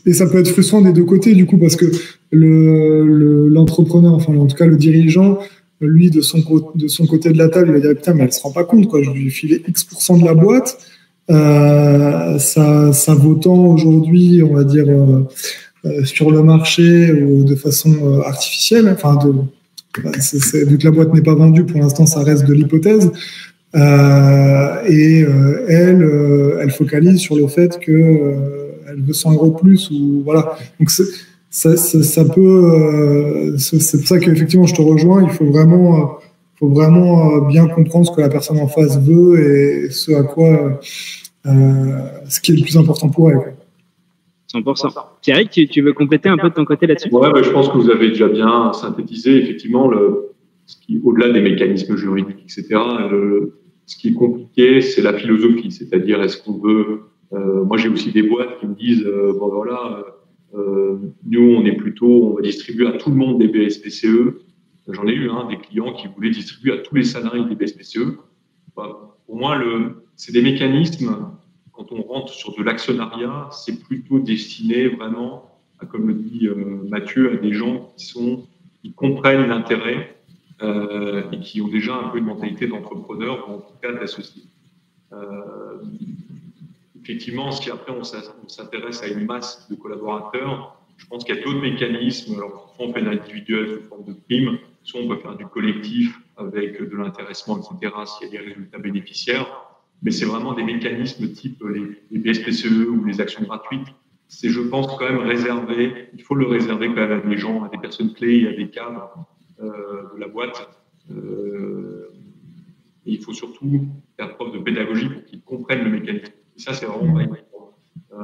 Et ça peut être frustrant des deux côtés, du coup, parce que l'entrepreneur, enfin, en tout cas, le dirigeant, lui, de son côté de la table, il va dire putain, mais elle se rend pas compte, quoi. Je lui ai filé X% de la boîte. Ça vaut tant aujourd'hui, on va dire, sur le marché ou de façon artificielle. Enfin, vu que la boîte n'est pas vendue, pour l'instant, ça reste de l'hypothèse. Elle focalise sur le fait que elle veut 100 € plus, ou voilà. Donc ça peut. C'est pour ça qu'effectivement, je te rejoins. Il faut vraiment bien comprendre ce que la personne en face veut et ce à quoi, ce qui est le plus important pour elle, quoi. 100%. Pierre, tu veux compléter un peu de ton côté là-dessus? Ouais, je pense que vous avez déjà bien synthétisé effectivement ce qui, au-delà des mécanismes juridiques, etc. Ce qui est compliqué, c'est la philosophie, c'est-à-dire est-ce qu'on veut. Moi, j'ai aussi des boîtes qui me disent nous, on est plutôt, on va distribuer à tout le monde des BSPCE. J'en ai eu des clients qui voulaient distribuer à tous les salariés des BSPCE. Pour moi, c'est des mécanismes. Quand on rentre sur de l'actionnariat, c'est plutôt destiné vraiment comme le dit Mathieu, à des gens qui comprennent l'intérêt et qui ont déjà un peu une mentalité d'entrepreneur ou en tout cas d'associé. Effectivement, si après on s'intéresse à une masse de collaborateurs, je pense qu'il y a d'autres mécanismes. Alors, soit on fait l'individuel sous forme de prime, soit on peut faire du collectif avec de l'intéressement, etc., s'il y a des résultats bénéficiaires. Mais c'est vraiment des mécanismes type les BSPCE ou les actions gratuites. C'est, je pense, quand même réservé. Il faut le réserver quand même à des gens, à des personnes clés, à des cadres de la boîte. Et il faut surtout faire preuve de pédagogie pour qu'ils comprennent le mécanisme. Et ça, c'est vraiment pas évident.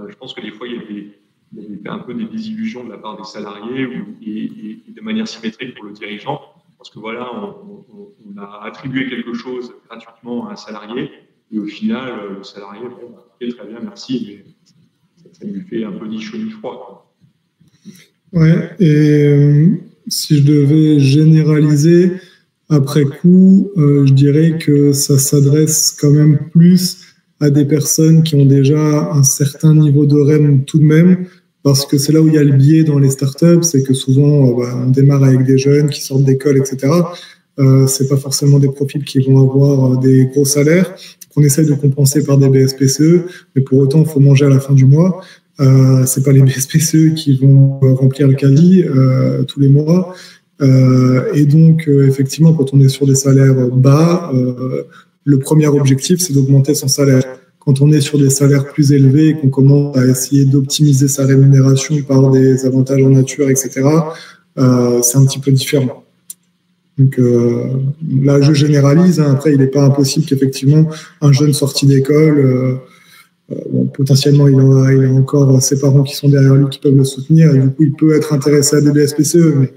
Je pense que des fois, il y a un peu des désillusions de la part des salariés et de manière symétrique pour le dirigeant. Parce que voilà, on a attribué quelque chose gratuitement à un salarié et au final, le salarié, bon, ok, très bien, merci, mais ça lui fait un peu ni chaud ni froid, quoi. Ouais, et si je devais généraliser, après coup, je dirais que ça s'adresse quand même plus à des personnes qui ont déjà un certain niveau de REM tout de même, parce que c'est là où il y a le biais dans les startups, c'est que souvent on démarre avec des jeunes qui sortent d'école, etc. C'est pas forcément des profils qui vont avoir des gros salaires, qu'on essaie de compenser par des BSPCE, mais pour autant, il faut manger à la fin du mois. C'est pas les BSPCE qui vont remplir le caddie tous les mois. Et donc, effectivement, quand on est sur des salaires bas, le premier objectif, c'est d'augmenter son salaire. Quand on est sur des salaires plus élevés et qu'on commence à essayer d'optimiser sa rémunération par des avantages en nature, etc., c'est un petit peu différent. Donc là, je généralise. Hein. Après, il n'est pas impossible qu'effectivement, un jeune sorti d'école, potentiellement, il a encore ses parents qui sont derrière lui, qui peuvent le soutenir, et du coup, il peut être intéressé à des BSPCE, mais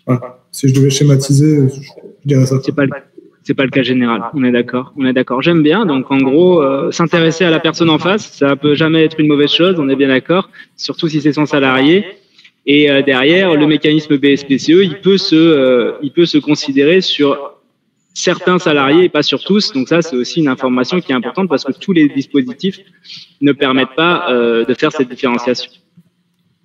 voilà, si je devais schématiser, je dirais ça. C'est pas le cas général. On est d'accord. J'aime bien. Donc, en gros, s'intéresser à la personne en face, ça peut jamais être une mauvaise chose. On est bien d'accord. Surtout si c'est son salarié. Et derrière, le mécanisme BSPCE, il peut se considérer sur certains salariés et pas sur tous. Donc ça, c'est aussi une information qui est importante parce que tous les dispositifs ne permettent pas de faire cette différenciation.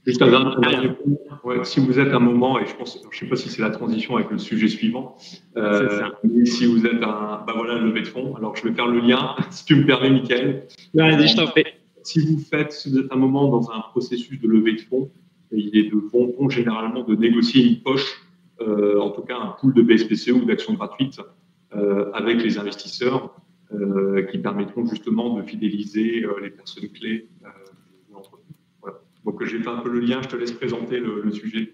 Juste un dernier point. Ouais, si vous êtes un moment, et je sais pas si c'est la transition avec le sujet suivant, mais si vous êtes levée de fonds, alors je vais faire le lien, si tu me permets, Mickaël. Vas-y, je t'en prie. Si vous êtes un moment dans un processus de levée de fonds, il est de bon ton généralement de négocier une poche, en tout cas un pool de BSPCE ou d'actions gratuites avec les investisseurs qui permettront justement de fidéliser les personnes clés de l'entreprise. Voilà. Donc j'ai fait un peu le lien, je te laisse présenter le sujet.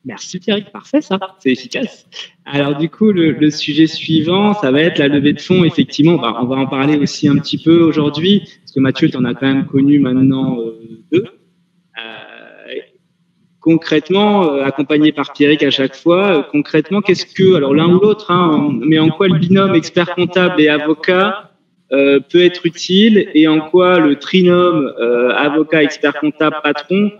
Merci Thierry, parfait ça, c'est efficace. Alors du coup, le sujet suivant, ça va être la levée de fonds. Effectivement, on va en parler aussi un petit peu aujourd'hui, parce que Mathieu, tu en as quand même connu maintenant 2. Concrètement, accompagné par Pierrick à chaque fois, concrètement, alors l'un ou l'autre, mais en quoi le binôme expert comptable et avocat peut être utile et en quoi le trinôme avocat, expert comptable, patron,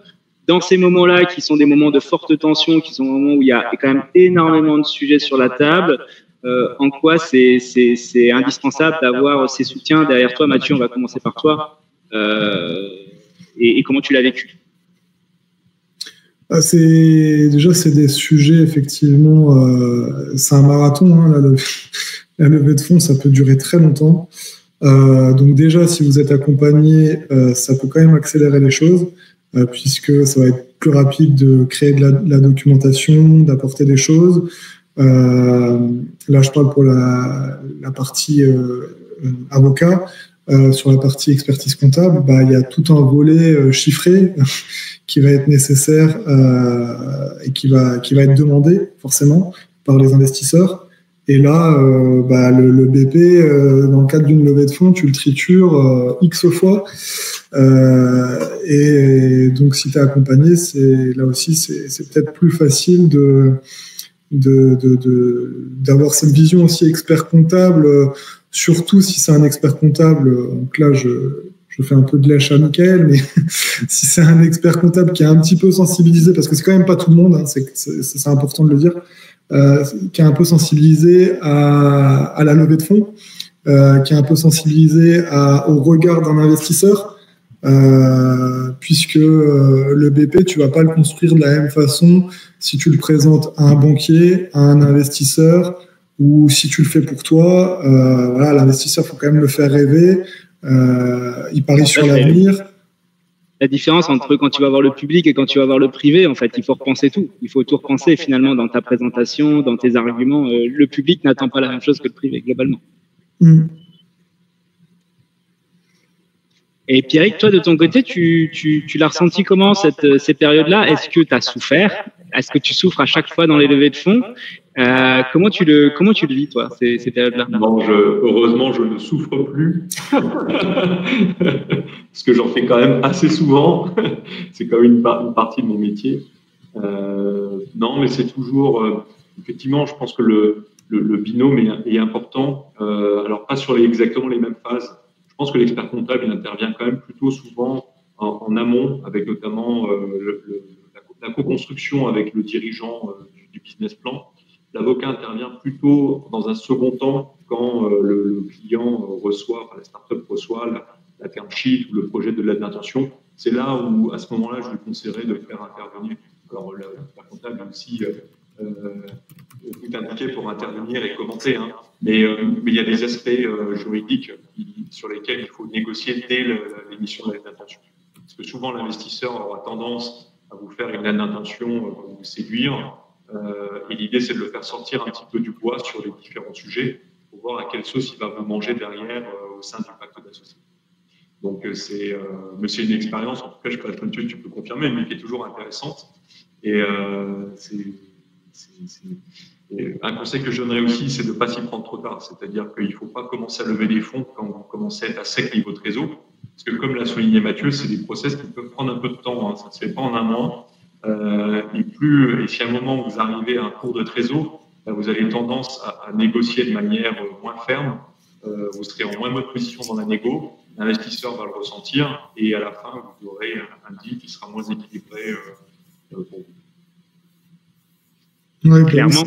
dans ces moments-là qui sont des moments de forte tension, qui sont des moments où il y a quand même énormément de sujets sur la table, en quoi c'est indispensable d'avoir ces soutiens derrière toi. Mathieu, on va commencer par toi. Et comment tu l'as vécu? C'est des sujets, effectivement, c'est un marathon, hein, la levée de fonds, ça peut durer très longtemps. Donc déjà, si vous êtes accompagné, ça peut quand même accélérer les choses, puisque ça va être plus rapide de créer de la documentation, d'apporter des choses. Là, je parle pour la partie avocat. Sur la partie expertise comptable, il y a tout un volet chiffré qui va être nécessaire et qui va être demandé forcément par les investisseurs. Et là, le BP, dans le cadre d'une levée de fonds, tu le tritures X fois. Et donc, si tu es accompagné, là aussi, c'est peut-être plus facile d'avoir cette vision aussi expert comptable, surtout si c'est un expert comptable. Donc là, je fais un peu de lèche à Mickaël, mais si c'est un expert comptable qui est un petit peu sensibilisé, parce que c'est quand même pas tout le monde, hein, c'est important de le dire, qui est un peu sensibilisé à la levée de fonds, qui est un peu sensibilisé au regard d'un investisseur, puisque le BP, tu vas pas le construire de la même façon si tu le présentes à un banquier, à un investisseur, ou si tu le fais pour toi. Voilà, l'investisseur, faut quand même le faire rêver. Il parie sur l'avenir. La différence entre quand tu vas voir le public et quand tu vas voir le privé, en fait, il faut repenser tout. Il faut tout repenser finalement dans ta présentation, dans tes arguments. Le public n'attend pas la même chose que le privé, globalement. Et Pierrick, toi, de ton côté, tu l'as ressenti comment ces périodes-là? Est-ce que tu as souffert? Est-ce que tu souffres à chaque fois dans les levées de fonds? Comment tu le vis, toi, ces périodes-là? Non, heureusement, je ne souffre plus. Parce que j'en fais quand même assez souvent. C'est quand même une partie de mon métier. Non, mais c'est toujours… effectivement, je pense que le binôme est important. Alors, pas sur exactement les mêmes phases. Je pense que l'expert comptable, il intervient quand même plutôt souvent en amont, avec notamment la co-construction avec le dirigeant du business plan. L'avocat intervient plutôt dans un second temps quand le client reçoit, enfin, la start-up reçoit la term sheet ou le projet de lettre d'intention. C'est là où, à ce moment-là, je lui conseillerais de faire intervenir. Alors, l'expert comptable est aussi tout indiqué pour intervenir et commenter, hein. Mais il y a des aspects juridiques sur lesquels il faut négocier dès l'émission de la lettre d'intention. Parce que souvent, l'investisseur aura tendance à vous faire une lettre d'intention pour vous séduire. Et l'idée, c'est de le faire sortir un petit peu du bois sur les différents sujets pour voir à quelle sauce il va vous manger derrière au sein du pacte d'associés. Donc, c'est une expérience, en tout cas, je ne sais pas, tu peux confirmer, mais qui est toujours intéressante. Et un conseil que je donnerais aussi, c'est de ne pas s'y prendre trop tard. C'est-à-dire qu'il ne faut pas commencer à lever des fonds quand vous commencez à être à sec niveau de réseau. Parce que, comme l'a souligné Mathieu, c'est des process qui peuvent prendre un peu de temps, hein. Ça ne se fait pas en un mois. Et si à un moment vous arrivez à un cours de trésor, vous avez tendance à négocier de manière moins ferme, vous serez en moins bonne position dans la négo, l'investisseur va le ressentir et à la fin vous aurez un deal qui sera moins équilibré pour vous. Ouais, clairement.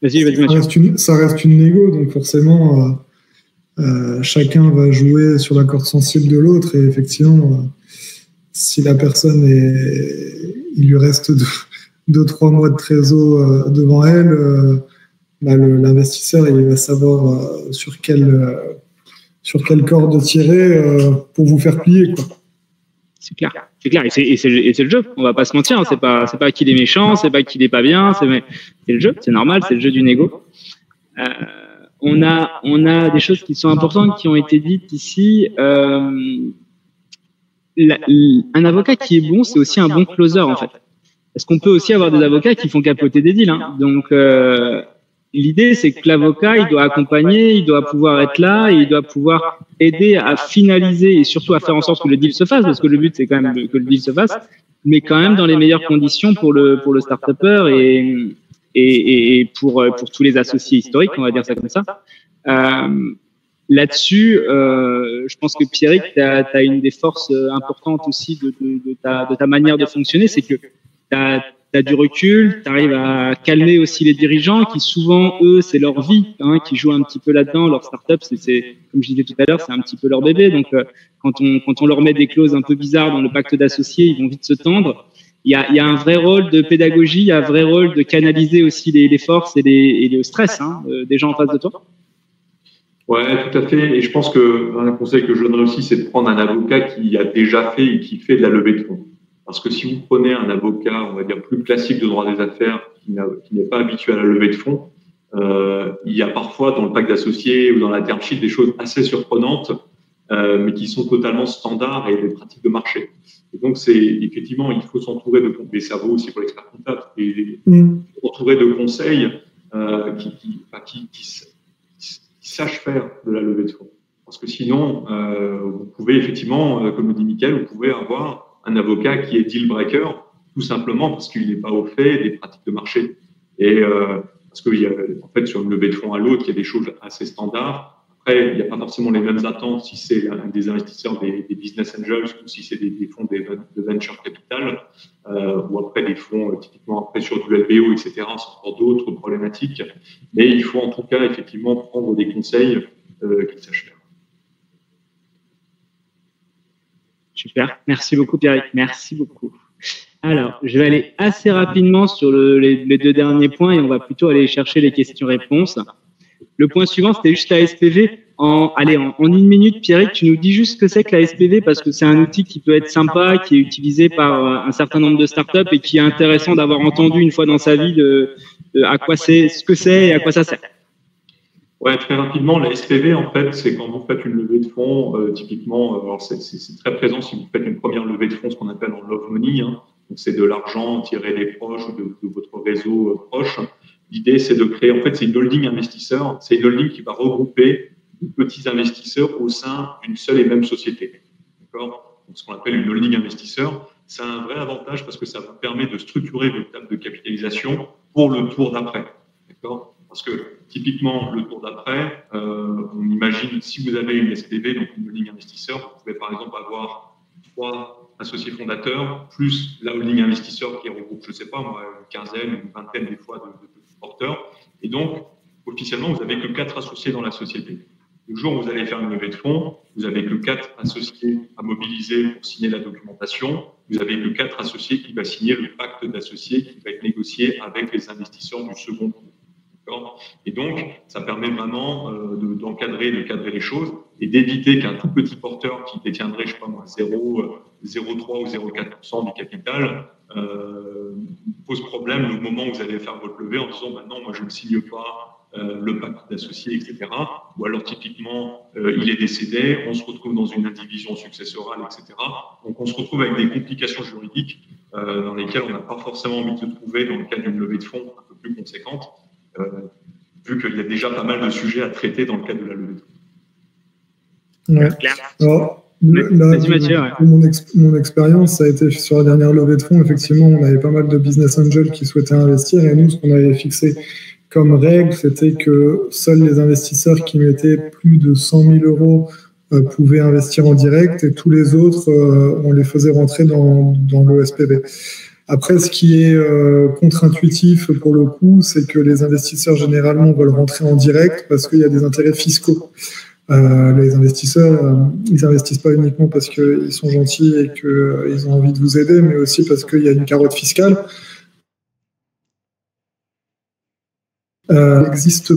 Vas-y, ça reste une négo, donc forcément chacun va jouer sur la corde sensible de l'autre et effectivement si la personne il lui reste 2-3 mois de trésor devant elle, l'investisseur il va savoir sur quelle corde tirer pour vous faire plier, quoi. C'est clair. Et c'est le jeu. On va pas se mentir. Hein. C'est pas qu'il est méchant, c'est pas qu'il est pas bien. C'est le jeu. C'est normal. C'est le jeu du négo. On a des choses qui sont importantes qui ont été dites ici. Un avocat qui est bon, c'est aussi un bon closer, en fait. Parce qu'on peut aussi avoir des avocats qui font capoter des deals, hein. Donc, l'idée, c'est que l'avocat, il doit accompagner, il doit pouvoir être là, et il doit pouvoir aider à finaliser et surtout à faire en sorte que le deal se fasse, parce que le but, c'est quand même que le deal se fasse, mais quand même dans les meilleures conditions pour le start-upper et pour tous les associés historiques, on va dire ça comme ça. Là-dessus, je pense que Pierrick, tu as une des forces importantes aussi de ta manière de fonctionner, c'est que tu as du recul, tu arrives à calmer aussi les dirigeants qui souvent, eux, c'est leur vie, hein, qui jouent un petit peu là-dedans. Leur start-up, c'est comme je disais tout à l'heure, c'est un petit peu leur bébé. Donc, quand on leur met des clauses un peu bizarres dans le pacte d'associés, ils vont vite se tendre. Il y a un vrai rôle de pédagogie, il y a un vrai rôle de canaliser aussi les forces et le stress, hein, des gens en face de toi. Ouais, tout à fait. Et je pense qu'un conseil que je donnerais aussi, c'est de prendre un avocat qui a déjà fait et qui fait de la levée de fonds. Parce que si vous prenez un avocat, on va dire, plus classique de droit des affaires, qui n'est pas habitué à la levée de fonds, il y a parfois dans le pacte d'associés ou dans la term sheet des choses assez surprenantes, mais qui sont totalement standards et des pratiques de marché. Et donc, effectivement, il faut s'entourer des cerveaux aussi pour l'expert comptable, et s'entourer de conseils qui sachent faire de la levée de fonds. Parce que sinon, vous pouvez effectivement, comme le dit Mickaël, vous pouvez avoir un avocat qui est deal breaker, tout simplement parce qu'il n'est pas au fait des pratiques de marché. Et parce qu'il y a, en fait, sur une levée de fonds à l'autre, il y a des choses assez standards. Après, il n'y a pas forcément les mêmes attentes si c'est des investisseurs, des business angels, ou si c'est des fonds de venture capital, ou après des fonds typiquement après sur du LBO, etc. C'est encore d'autres problématiques. Mais il faut en tout cas effectivement prendre des conseils qu'ils sachent faire. Super. Merci beaucoup, Pierrick. Merci beaucoup. Alors, je vais aller assez rapidement sur les deux derniers points et on va plutôt aller chercher les questions-réponses. Le point suivant, c'était juste la SPV. En une minute, Pierrick, tu nous dis juste ce que c'est que la SPV parce que c'est un outil qui peut être sympa, qui est utilisé par un certain nombre de startups et qui est intéressant d'avoir entendu une fois dans sa vie à quoi c'est, ce que c'est et à quoi ça sert. Ouais, très rapidement, la SPV, en fait, c'est quand vous faites une levée de fonds, typiquement, alors c'est très présent si vous faites une première levée de fonds, ce qu'on appelle en love money, hein. Donc c'est de l'argent tiré des proches ou de votre réseau proche. L'idée, c'est de créer, en fait, c'est une holding investisseur, c'est une holding qui va regrouper de petits investisseurs au sein d'une seule et même société. D'accord? Donc, ce qu'on appelle une holding investisseur, c'est un vrai avantage parce que ça vous permet de structurer votre table de capitalisation pour le tour d'après. D'accord? Parce que typiquement, le tour d'après, on imagine, si vous avez une SPV, donc une holding investisseur, vous pouvez par exemple avoir 3 associés fondateurs, plus la holding investisseur qui regroupe, je ne sais pas moi, une quinzaine, une vingtaine des fois de porteurs. Et donc, officiellement, vous n'avez que 4 associés dans la société. Le jour où vous allez faire une levée de fonds, vous n'avez que 4 associés à mobiliser pour signer la documentation. Vous n'avez que 4 associés qui vont signer le pacte d'associés qui va être négocié avec les investisseurs du second tour. Et donc, ça permet vraiment d'encadrer, de cadrer les choses et d'éviter qu'un tout petit porteur qui détiendrait, je ne sais pas moi, 0,3 ou 0,4% du capital pose problème le moment où vous allez faire votre levée en disant bah non, moi je ne signe pas le pacte d'associés, etc. Ou alors typiquement, il est décédé, on se retrouve dans une indivision successorale, etc. Donc on se retrouve avec des complications juridiques dans lesquelles on n'a pas forcément envie de se trouver dans le cadre d'une levée de fonds un peu plus conséquente. Vu qu'il y a déjà pas mal de sujets à traiter dans le cadre de la levée de fonds. Ouais. Alors, mon expérience, ça a été sur la dernière levée de fonds. Effectivement, on avait pas mal de business angels qui souhaitaient investir et nous, ce qu'on avait fixé comme règle, c'était que seuls les investisseurs qui mettaient plus de 100 000 euros pouvaient investir en direct et tous les autres, on les faisait rentrer dans le SPV. Après, ce qui est contre-intuitif pour le coup, c'est que les investisseurs généralement veulent rentrer en direct parce qu'il y a des intérêts fiscaux. Les investisseurs, ils investissent pas uniquement parce qu'ils sont gentils et qu'ils ont envie de vous aider, mais aussi parce qu'il y a une carotte fiscale. N'existe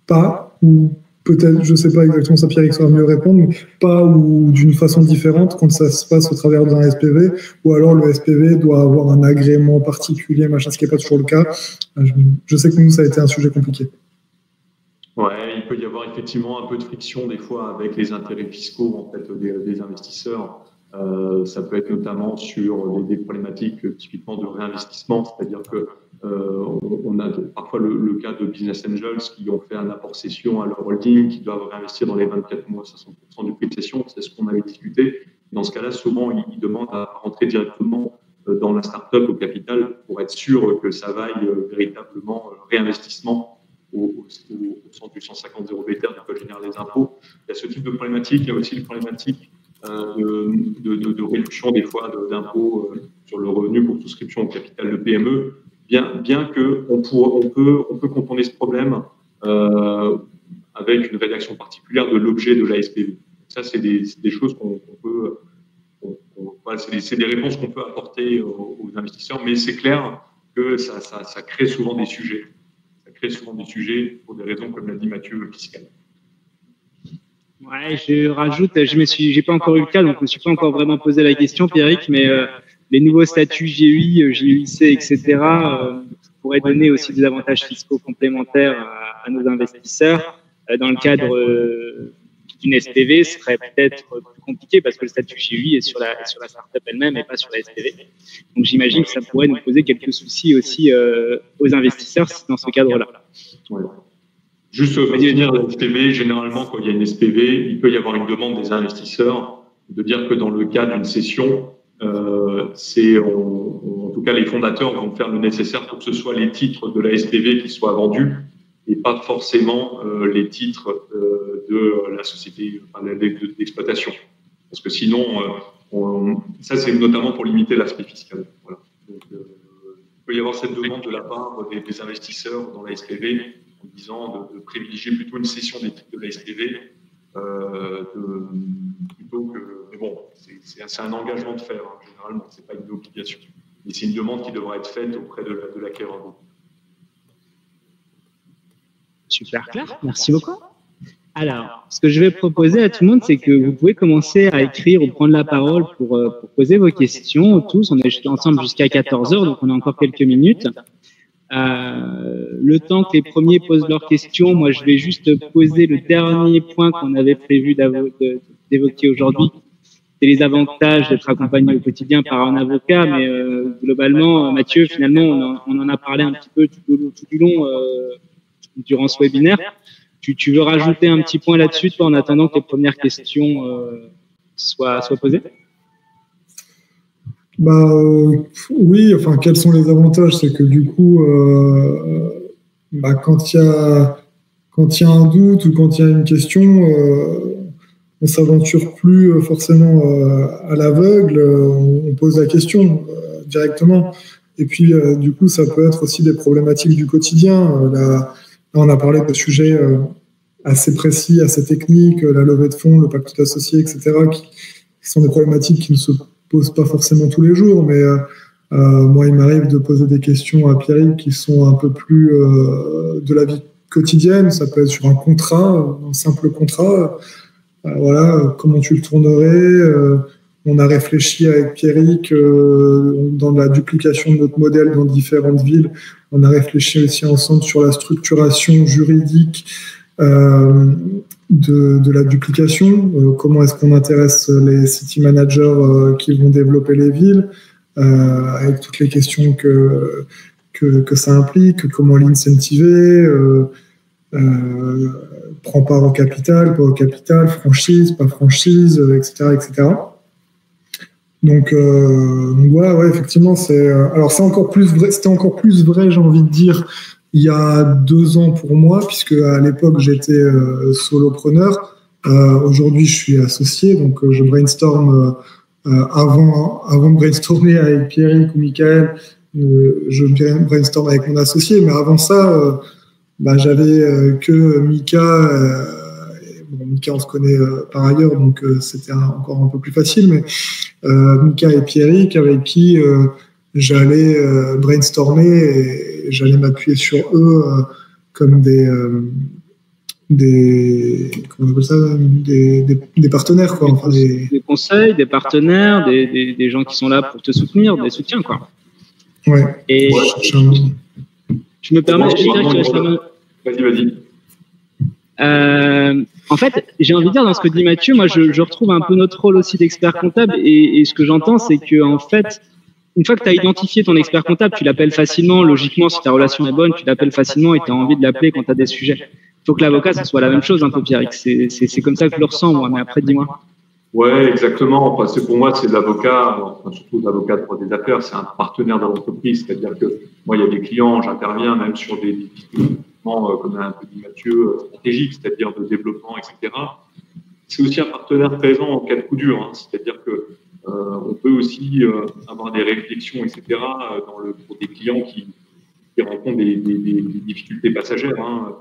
pas, ou peut-être, je ne sais pas exactement, ça Pierrick saura mieux répondre, mais pas ou d'une façon différente quand ça se passe au travers d'un SPV, ou alors le SPV doit avoir un agrément particulier, machin, ce qui n'est pas toujours le cas. Je sais que nous, ça a été un sujet compliqué. Ouais, il peut y avoir effectivement un peu de friction des fois avec les intérêts fiscaux en fait, des investisseurs. Ça peut être notamment sur des problématiques typiquement de réinvestissement, c'est-à-dire que on a parfois le cas de business angels qui ont fait un apport cession à leur holding, qui doivent réinvestir dans les 24 mois 60% du prix de cession, c'est ce qu'on avait discuté. Dans ce cas-là, souvent, ils demandent à rentrer directement dans la start-up au capital pour être sûr que ça vaille véritablement réinvestissement au sens du 150 bêta du Code général des impôts. Il y a ce type de problématique. Il y a aussi une problématique de réduction des fois d'impôts sur le revenu pour souscription au capital de PME, bien que on peut contourner ce problème avec une rédaction particulière de l'objet de la SPV. Ça, c'est des choses qu'on peut... voilà, c'est des réponses qu'on peut apporter aux investisseurs, mais c'est clair que ça crée souvent des sujets. Ça crée souvent des sujets pour des raisons, comme l'a dit Mathieu, fiscales. Ouais, je rajoute, j'ai pas encore eu le cas, donc je me suis pas encore vraiment posé la question, Pierrick, mais les nouveaux statuts GUI, GUIC, etc., pourraient donner aussi des avantages fiscaux complémentaires à nos investisseurs. Dans le cadre d'une SPV, ce serait peut-être plus compliqué parce que le statut GUI est sur la startup elle-même et pas sur la SPV. Donc j'imagine que ça pourrait nous poser quelques soucis aussi aux investisseurs dans ce cadre-là. Ouais. Juste pour finir la SPV, généralement, quand il y a une SPV, il peut y avoir une demande des investisseurs de dire que dans le cas d'une cession, en tout cas, les fondateurs vont faire le nécessaire pour que ce soit les titres de la SPV qui soient vendus et pas forcément les titres de la société d'exploitation. Parce que sinon, ça c'est notamment pour limiter l'aspect fiscal. Voilà. Donc, il peut y avoir cette demande de la part des investisseurs dans la SPV en disant de privilégier plutôt une cession des titres de la SPV plutôt que... Mais bon, c'est un engagement de faire, hein, généralement, c'est pas une obligation. Mais c'est une demande qui devra être faite auprès de l'acquéreur. Super clair, merci beaucoup. Alors, ce que je vais proposer à tout le monde, c'est que vous pouvez commencer à écrire ou prendre la parole pour poser vos questions tous. On est ensemble jusqu'à 14h, donc on a encore quelques minutes. Le temps que les premiers posent leurs questions, moi je vais juste poser le dernier point qu'on avait prévu d'évoquer aujourd'hui. C'est les avantages d'être accompagné au quotidien par un avocat, mais globalement, Mathieu, finalement, on en a parlé un petit peu tout du long durant ce webinaire. Tu veux rajouter un petit point là-dessus, toi, en attendant que les premières questions soient posées? Oui, enfin, quels sont les avantages? C'est que du coup, quand il y a un doute ou quand il y a une question, on s'aventure plus forcément à l'aveugle, on pose la question directement. Et puis, du coup, ça peut être aussi des problématiques du quotidien. Là, on a parlé de sujets assez précis, assez techniques, la levée de fonds, le pacte d'associés, etc., qui sont des problématiques qui ne se posent pas forcément tous les jours, mais moi, il m'arrive de poser des questions à Pierrick qui sont un peu plus de la vie quotidienne. Ça peut être sur un contrat, un simple contrat. Voilà, comment tu le tournerais? On a réfléchi avec Pierrick dans la duplication de notre modèle dans différentes villes. On a réfléchi aussi ensemble sur la structuration juridique de la duplication. Comment est-ce qu'on intéresse les city managers qui vont développer les villes, avec toutes les questions que ça implique, comment l'incentiver, prend part au capital, pas au capital, franchise, pas franchise, etc., etc. Donc voilà, ouais, effectivement, alors c'est encore plus vrai, c'était encore plus vrai, j'ai envie de dire, il y a 2 ans pour moi, puisque à l'époque j'étais solopreneur. Aujourd'hui, je suis associé, donc je brainstorm avant de brainstormer avec Pierrick ou Michael, je brainstorm avec mon associé, mais avant ça, j'avais que Mika. Mika, on se connaît par ailleurs, donc c'était encore un peu plus facile, mais Mika et Pierrick, avec qui j'allais brainstormer et j'allais m'appuyer sur eux comme comment on appelle ça, des partenaires, quoi. Enfin, des conseils, des partenaires, des gens qui sont là pour te soutenir, des soutiens, quoi. Ouais. Et je me permets de dire que Vas-y. En fait, j'ai envie de dire, dans ce que dit Mathieu, moi, je retrouve un peu notre rôle aussi d'expert comptable. Et ce que j'entends, c'est que, en fait, une fois que tu as identifié ton expert comptable, tu l'appelles facilement. Logiquement, si ta relation est bonne, tu l'appelles facilement et tu as envie de l'appeler quand tu as des sujets. Il faut que l'avocat, ce soit la même chose, un peu, Pierrick. C'est comme ça que je le ressens, moi. Mais après, dis-moi. Ouais, exactement. Enfin, pour moi, c'est l'avocat, surtout l'avocat de droit des affaires, c'est un partenaire de l'entreprise. C'est-à-dire que moi, il y a des clients, j'interviens même sur des comme un peu dit Mathieu, stratégique, c'est-à-dire de développement, etc. C'est aussi un partenaire présent en cas de coup dur. Hein. C'est-à-dire que on peut aussi avoir des réflexions, etc. Pour des clients qui rencontrent des difficultés passagères. Hein.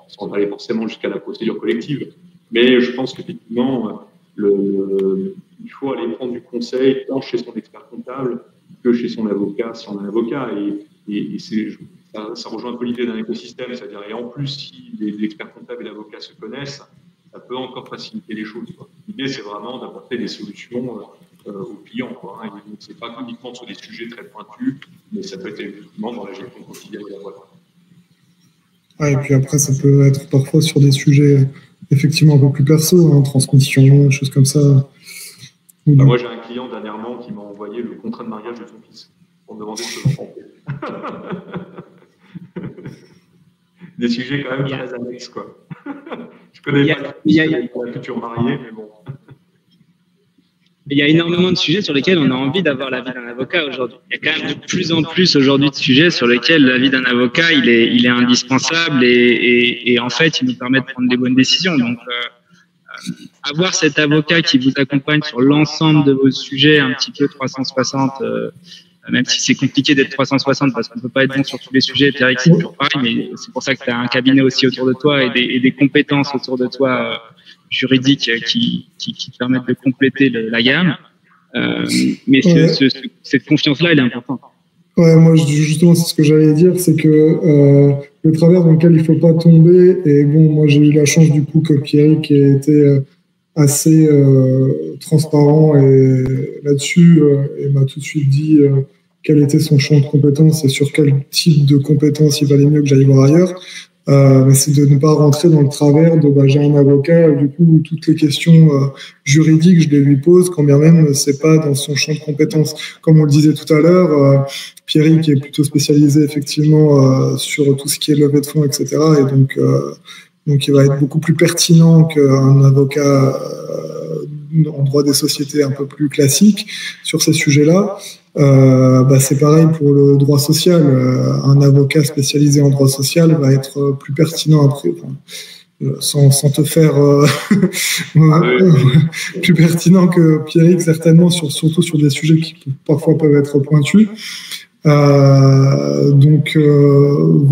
Sans aller forcément jusqu'à la procédure collective. Mais je pense qu'effectivement, il faut aller prendre du conseil tant chez son expert comptable que chez son avocat, si on a un avocat. Et ça rejoint un peu l'idée d'un écosystème, c'est-à-dire, et en plus, si les experts comptables et l'avocat se connaissent, ça peut encore faciliter les choses. L'idée, c'est vraiment d'apporter des solutions aux clients. Hein. Ce n'est pas uniquement sur des sujets très pointus, mais ça peut être effectivement dans la gestion quotidienne de la boîte. Ouais, et puis après, ça peut être parfois sur des sujets effectivement un peu plus perso, hein, transmission, choses comme ça. Moi, j'ai un client dernièrement qui m'a envoyé le contrat de mariage de son fils pour me demander ce que j'en pensais. Des sujets quand même très annexes, quoi. Je connais pas la future mariée, mais bon. Il y a énormément de sujets sur lesquels on a envie d'avoir l'avis d'un avocat aujourd'hui. Il y a quand même de plus en plus aujourd'hui de sujets sur lesquels l'avis d'un avocat il est indispensable et en fait il nous permet de prendre des bonnes décisions. Donc avoir cet avocat qui vous accompagne sur l'ensemble de vos sujets un petit peu 360, même si c'est compliqué d'être 360 parce qu'on peut pas être bon sur tous les sujets. Pierrick, c'est toujours pareil, mais c'est pour ça que tu as un cabinet aussi autour de toi et des compétences autour de toi juridiques qui permettent de compléter la gamme. Mais cette confiance-là, elle est importante. Ouais, moi justement, c'est ce que j'allais dire, c'est que le travers dans lequel il faut pas tomber. Et bon, moi j'ai eu la chance du coup que Pierrick ait été assez transparent et là-dessus et m'a tout de suite dit quel était son champ de compétences et sur quel type de compétences il valait mieux que j'aille voir ailleurs. Mais c'est de ne pas rentrer dans le travers de j'ai un avocat, du coup toutes les questions juridiques je les lui pose quand bien même c'est pas dans son champ de compétences. Comme on le disait tout à l'heure, Pierrick est plutôt spécialisé effectivement sur tout ce qui est levée de fonds, etc. Et donc il va être beaucoup plus pertinent qu'un avocat en droit des sociétés un peu plus classique sur ces sujets-là. C'est pareil pour le droit social. Un avocat spécialisé en droit social va être plus pertinent après, sans te faire plus pertinent que Pierrick, certainement, surtout sur des sujets qui parfois peuvent être pointus. Vaut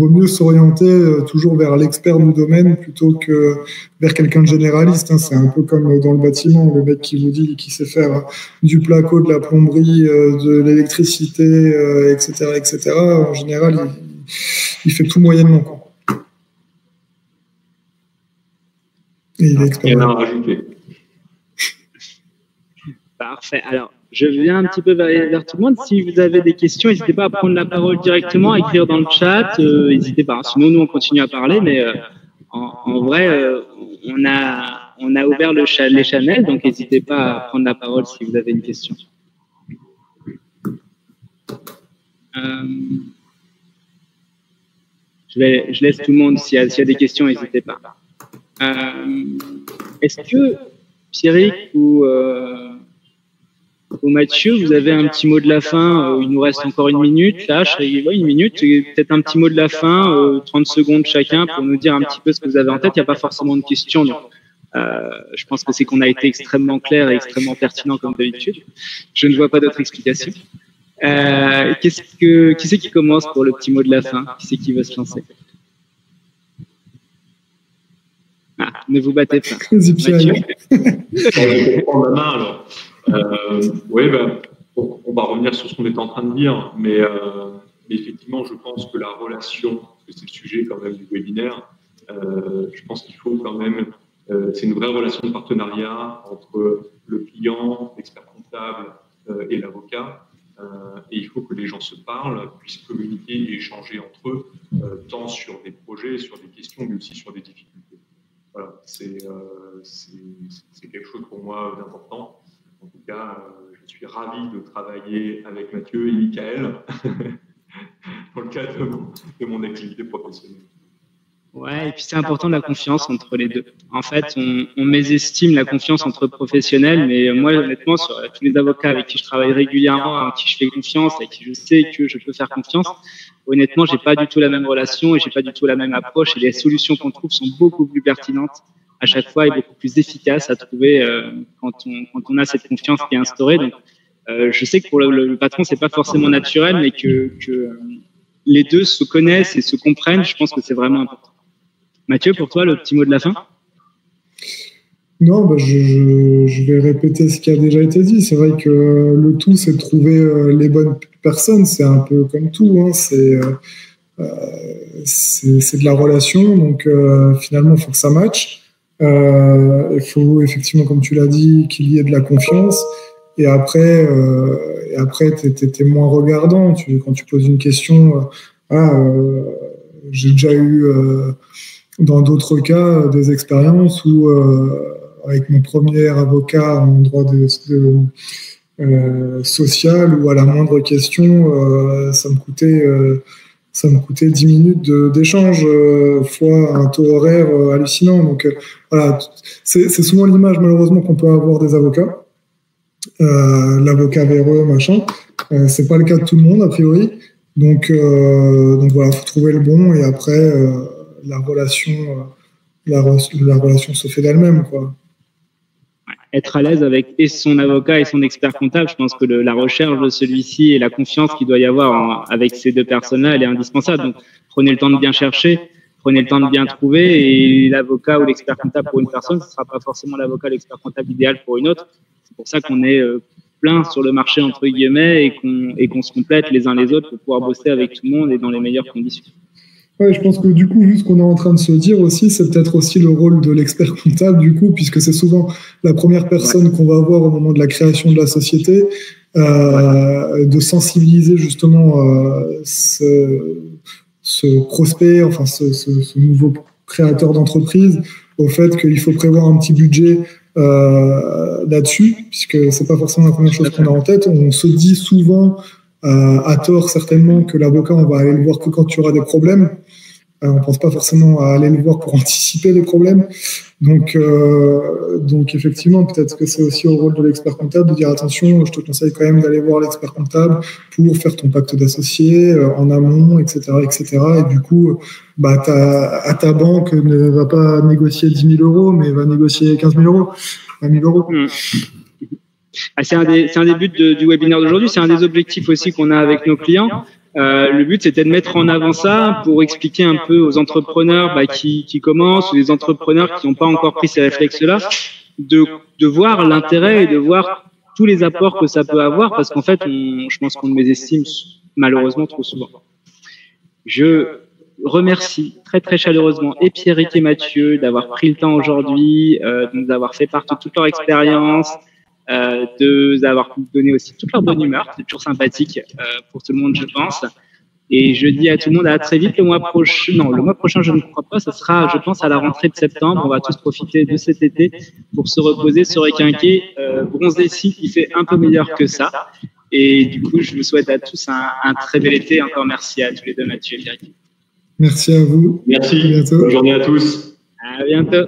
mieux s'orienter toujours vers l'expert du domaine plutôt que vers quelqu'un de généraliste. C'est un peu comme dans le bâtiment, le mec qui vous dit qu'il sait faire du placo, de la plomberie, de l'électricité, etc., etc. En général, il fait tout moyennement, quoi. Et il est expert. Parfait. Alors, je viens un petit peu vers tout le monde. Si vous avez des questions, n'hésitez pas à prendre la parole directement, à écrire dans le chat. N'hésitez pas. Sinon, nous, on continue à parler. Mais en vrai, on a ouvert les channels. Donc, n'hésitez pas à prendre la parole si vous avez une question. Je laisse tout le monde. S'il y a des questions, n'hésitez pas. Est-ce que Pierrick ou Mathieu, vous avez un petit mot de la fin? Il nous reste encore une minute, là, une minute, peut-être un petit mot de la fin, 30 secondes chacun pour nous dire un petit peu ce que vous avez en tête. Il n'y a pas forcément de questions, donc je pense que c'est qu'on a été extrêmement clair et extrêmement pertinent comme d'habitude. Je ne vois pas d'autres explications. Qui c'est qui commence pour le petit mot de la fin? Qui c'est qui veut se lancer? Ne vous battez pas. Mathieu. Je vais prendre la main alors. On va revenir sur ce qu'on était en train de dire, mais effectivement, je pense que la relation, parce que c'est le sujet quand même du webinaire, je pense qu'il faut quand même, c'est une vraie relation de partenariat entre le client, l'expert comptable et l'avocat. Et il faut que les gens se parlent, puissent communiquer et échanger entre eux, tant sur des projets, sur des questions, mais aussi sur des difficultés. Voilà, c'est quelque chose pour moi d'important. En tout cas, je suis ravi de travailler avec Mathieu et Michael dans le cadre de mon activité professionnelle. Ouais, et puis c'est important la confiance entre les deux. En fait, on mésestime la confiance entre professionnels, mais moi, honnêtement, sur tous les avocats avec qui je travaille régulièrement, avec qui je fais confiance, avec qui je sais que je peux faire confiance, honnêtement, j'ai pas du tout la même relation et j'ai pas du tout la même approche. Et les solutions qu'on trouve sont beaucoup plus pertinentes à chaque fois et beaucoup plus efficaces à trouver quand on a cette confiance qui est instaurée. Donc, je sais que pour le patron, c'est pas forcément naturel, mais que les deux se connaissent et se comprennent. Je pense que c'est vraiment important. Mathieu, pour toi, le petit mot de la fin? Non, je vais répéter ce qui a déjà été dit. C'est vrai que le tout, c'est de trouver les bonnes personnes. C'est un peu comme tout, hein. C'est de la relation. Donc, finalement, il faut que ça matche. Il faut effectivement, comme tu l'as dit, qu'il y ait de la confiance. Et après, t'es moins regardant. Quand tu poses une question, j'ai déjà eu... dans d'autres cas, des expériences où, avec mon premier avocat en droit social, où à la moindre question, ça me coûtait 10 minutes d'échange, fois un taux horaire hallucinant. Donc voilà, c'est souvent l'image malheureusement qu'on peut avoir des avocats. L'avocat véreux, machin. C'est pas le cas de tout le monde, a priori. Donc voilà, faut trouver le bon et après... la relation se fait d'elle-même, quoi. Être à l'aise avec et son avocat et son expert comptable, je pense que la recherche de celui-ci et la confiance qu'il doit y avoir avec ces deux personnes-là, elle est indispensable. Donc, prenez le temps de bien chercher, prenez le temps de bien trouver, et l'avocat ou l'expert comptable pour une personne, ce ne sera pas forcément l'avocat ou l'expert comptable idéal pour une autre. C'est pour ça qu'on est plein sur le marché, entre guillemets, et qu'on se complète les uns les autres pour pouvoir bosser avec tout le monde et dans les meilleures conditions. Ouais, je pense que du coup, vu ce qu'on est en train de se dire aussi, c'est peut-être aussi le rôle de l'expert comptable, du coup, puisque c'est souvent la première personne qu'on va avoir au moment de la création de la société, de sensibiliser justement ce prospect, enfin ce nouveau créateur d'entreprise, au fait qu'il faut prévoir un petit budget là-dessus, puisque c'est pas forcément la première chose qu'on a en tête. On se dit souvent, à tort certainement, que l'avocat, on va aller le voir que quand tu auras des problèmes. On pense pas forcément à aller le voir pour anticiper les problèmes. Donc effectivement, peut-être que c'est aussi au rôle de l'expert comptable de dire attention, je te conseille quand même d'aller voir l'expert comptable pour faire ton pacte d'associés en amont, etc., etc. Et du coup, à ta banque ne va pas négocier 10 000 euros, mais va négocier 15 000 euros, 20 000 euros. C'est un des buts du webinaire d'aujourd'hui. C'est un des objectifs aussi qu'on a avec nos clients. Le but, c'était de mettre en avant ça pour expliquer un peu aux entrepreneurs qui commencent, ou les entrepreneurs qui n'ont pas encore pris ces réflexes-là, de voir l'intérêt et de voir tous les apports que ça peut avoir, parce qu'en fait, je pense qu'on mésestime malheureusement trop souvent. Je remercie très très chaleureusement et Pierrick et Mathieu d'avoir pris le temps aujourd'hui, d'avoir fait part de toute leur expérience, d'avoir donné aussi toute leur bonne humeur. C'est toujours sympathique pour tout le monde, je pense. Et je dis à tout le monde à très vite. Le mois prochain, je ne crois pas. Ce sera, je pense, à la rentrée de septembre. On va tous profiter de cet été pour se reposer, se requinquer, bronzer ici, qui fait un peu meilleur que ça. Et du coup, je vous souhaite à tous un très bel été. Encore merci à tous les deux, Mathieu et Pierrick. Merci à vous. Merci. À bientôt. Bonne journée à tous. À bientôt.